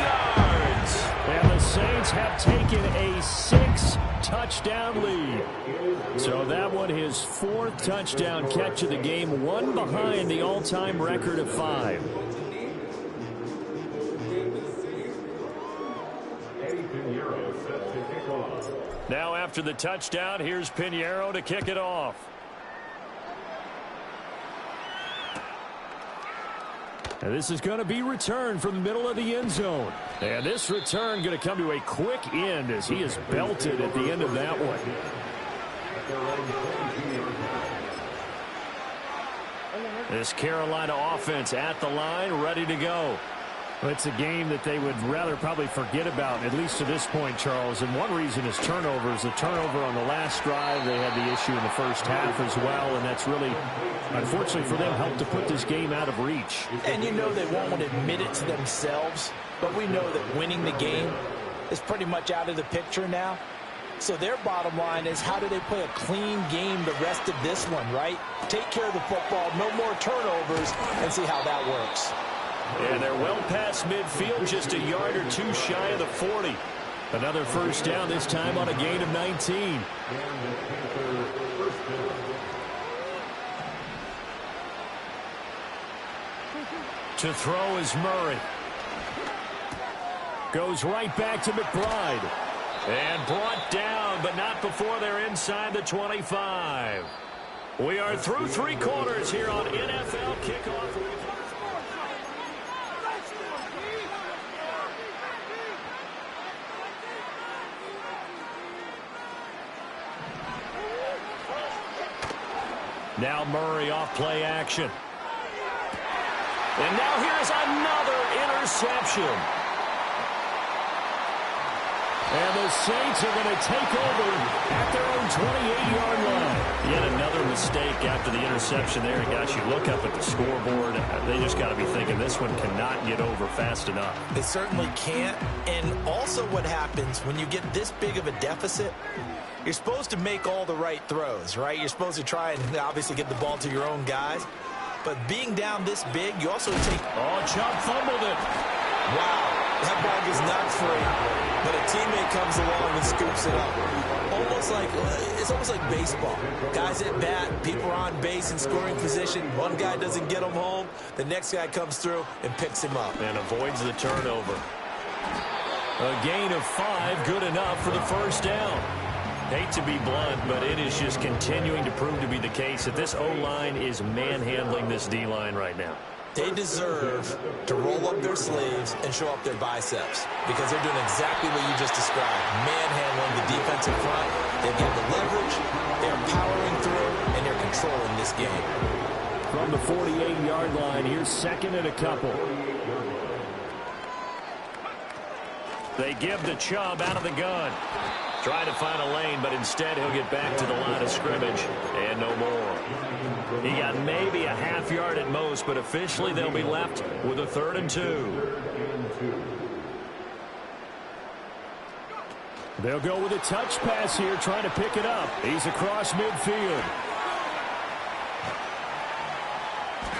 yards. And the Saints have taken a 6-touchdown lead. So that one his 4th touchdown catch of the game, one behind the all-time record of 5. Now after the touchdown, here's Pinheiro to kick it off. And this is going to be returned from the middle of the end zone. And this return going to come to a quick end as he is belted at the end of that one. This Carolina offense at the line, ready to go. It's a game that they would rather probably forget about, at least to this point, Charles. And one reason is turnovers. The turnover on the last drive, they had the issue in the first half as well. And that's really, unfortunately for them, helped to put this game out of reach. And you know they won't admit it to themselves, but we know that winning the game is pretty much out of the picture now. So their bottom line is, how do they play a clean game the rest of this one, right? Take care of the football, no more turnovers, and see how that works. And they're well past midfield, just a yard or 2 shy of the 40. Another first down, this time on a gain of 19. To throw is Murray. Goes right back to McBride. And brought down, but not before they're inside the 25. We are through 3 quarters here on NFL Kickoff. Now Murray off play action. And now here's another interception. And the Saints are going to take over at their own 28-yard line. Yet another mistake after the interception there. Gosh, you look up at the scoreboard. They just got to be thinking this one cannot get over fast enough. It certainly can't. And also what happens when you get this big of a deficit, you're supposed to make all the right throws, right? You're supposed to try and obviously get the ball to your own guys. But being down this big, you also take... Oh, Chubb fumbled it. Wow, that ball gets knocked free, but a teammate comes along and scoops it up. It's almost like baseball. Guys at bat, people are on base in scoring position. One guy doesn't get him home. The next guy comes through and picks him up. And avoids the turnover. A gain of 5, good enough for the first down. Hate to be blunt, but it is just continuing to prove to be the case that this O-line is manhandling this D-line right now. They deserve to roll up their sleeves and show up their biceps because they're doing exactly what you just described, manhandling the defensive front. They've got the leverage, they're powering through, and they're controlling this game. From the 48-yard line, here's 2nd and a couple. They give to Chubb out of the gun. Trying to find a lane, but instead he'll get back to the line of scrimmage and no more. He got maybe a half yard at most, but officially they'll be left with a 3rd and 2. They'll go with a touch pass here, trying to pick it up. He's across midfield.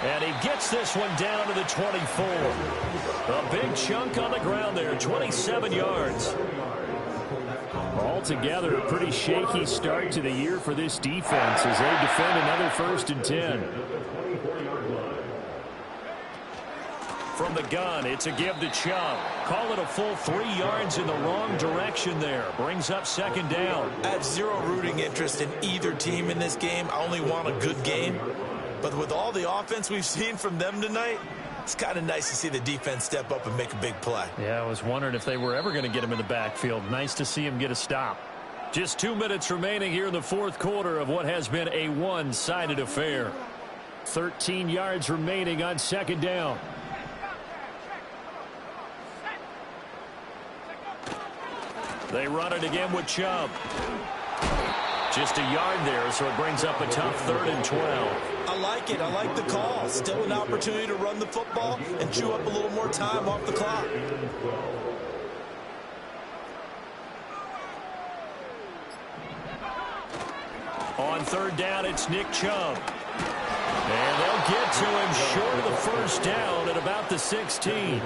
And he gets this one down to the 24. A big chunk on the ground there, 27 yards. Altogether, a pretty shaky start to the year for this defense as they defend another 1st and 10. From the gun, it's a give to Chubb. Call it a full 3 yards in the wrong direction there. Brings up 2nd down. I have zero rooting interest in either team in this game. I only want a good game. But with all the offense we've seen from them tonight, it's kind of nice to see the defense step up and make a big play. Yeah, I was wondering if they were ever going to get him in the backfield. Nice to see him get a stop. Just 2 minutes remaining here in the fourth quarter of what has been a one-sided affair. 13 yards remaining on second down. They run it again with Chubb. Just a yard there, so it brings up a tough 3rd and 12. I like it. I like the call. Still an opportunity to run the football and chew up a little more time off the clock. On 3rd down, it's Nick Chubb. And they'll get to him short of the first down at about the 16.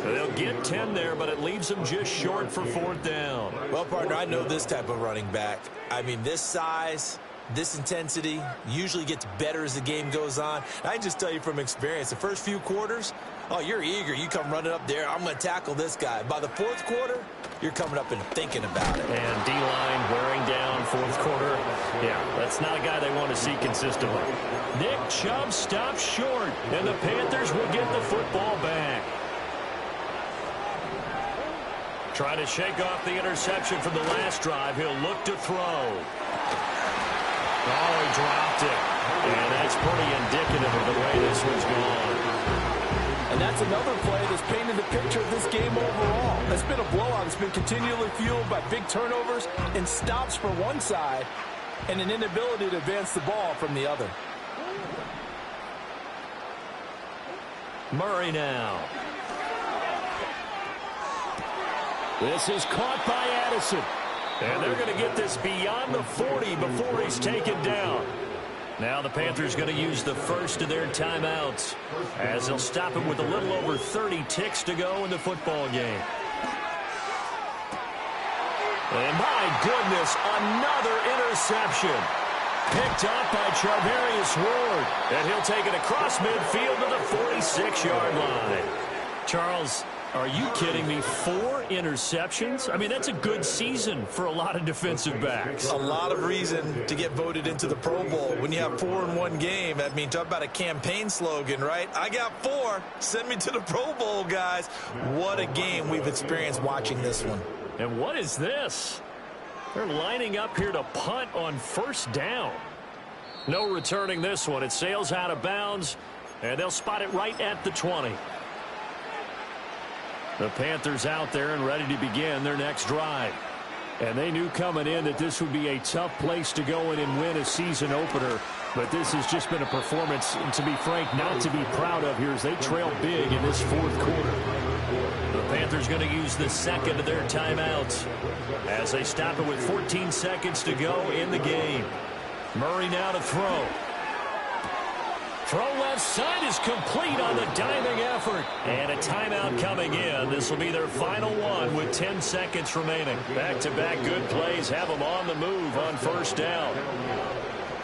They'll get 10 there, but it leaves them just short for 4th down. Well, partner, I know this type of running back. I mean, this size, this intensity usually gets better as the game goes on. And I can just tell you from experience, the first few quarters, oh, you're eager. You come running up there, I'm going to tackle this guy. By the 4th quarter, you're coming up and thinking about it. And D-line wearing down 4th quarter. Yeah, that's not a guy they want to see consistently. Nick Chubb stops short, and the Panthers will get the football back. Trying to shake off the interception from the last drive. He'll look to throw. Oh, he dropped it. And that's pretty indicative of the way this one's gone. And that's another play that's painted the picture of this game overall. It's been a blowout. It's been continually fueled by big turnovers and stops for one side and an inability to advance the ball from the other. Murray now. This is caught by Addison. And they're going to get this beyond the 40 before he's taken down. Now the Panthers going to use the first of their timeouts as they'll stop it with a little over 30 ticks to go in the football game. And my goodness, another interception. Picked up by Charvarius Ward. And he'll take it across midfield to the 46-yard line. Charles, are you kidding me? 4 interceptions? I mean, that's a good season for a lot of defensive backs. A lot of reason to get voted into the Pro Bowl. When you have 4 in one game, I mean, talk about a campaign slogan, right? I got 4. Send me to the Pro Bowl, guys. What a game we've experienced watching this one. And what is this? They're lining up here to punt on first down. No returning this one. It sails out of bounds, and they'll spot it right at the 20. The Panthers out there and ready to begin their next drive. And they knew coming in that this would be a tough place to go in and win a season opener. But this has just been a performance, and to be frank, not to be proud of here as they trail big in this fourth quarter. The Panthers going to use the second of their timeouts as they stop it with 14 seconds to go in the game. Murray now to throw. Throw left side is complete on the diving effort. And a timeout coming in. This will be their final one with 10 seconds remaining. Back-to-back good plays have them on the move on first down.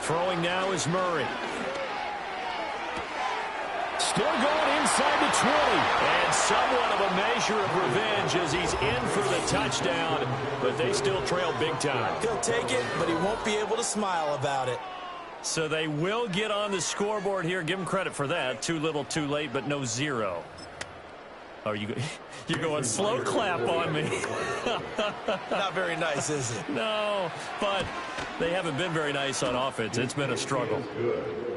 Throwing now is Murray. Still going inside the 20. And somewhat of a measure of revenge as he's in for the touchdown. But they still trail big time. He'll take it, but he won't be able to smile about it. So they will get on the scoreboard here. Give them credit for that. Too little, too late, but no 0. Oh, you're going slow clap on me. Not very nice, is it? No, but they haven't been very nice on offense. It's been a struggle.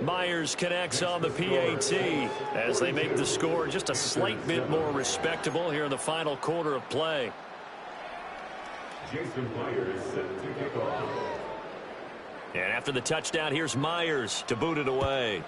Myers connects on the PAT as they make the score just a slight bit more respectable here in the final quarter of play. Jason Myers set to kick off. And after the touchdown, here's Myers to boot it away.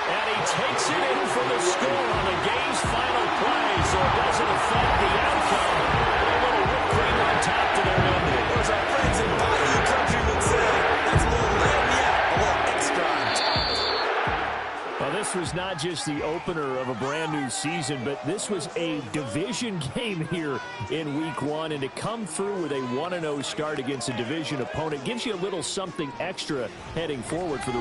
And he takes it in for the score on the game's final play, so it doesn't affect the outcome. A little whipped cream on top to their ending. Or as our friends in Bayou Country would say, that's a little lagniappe, a little extra on top. Well, this was not just the opener of a brand new season, but this was a division game here in week 1. And to come through with a 1-0 start against a division opponent gives you a little something extra heading forward for the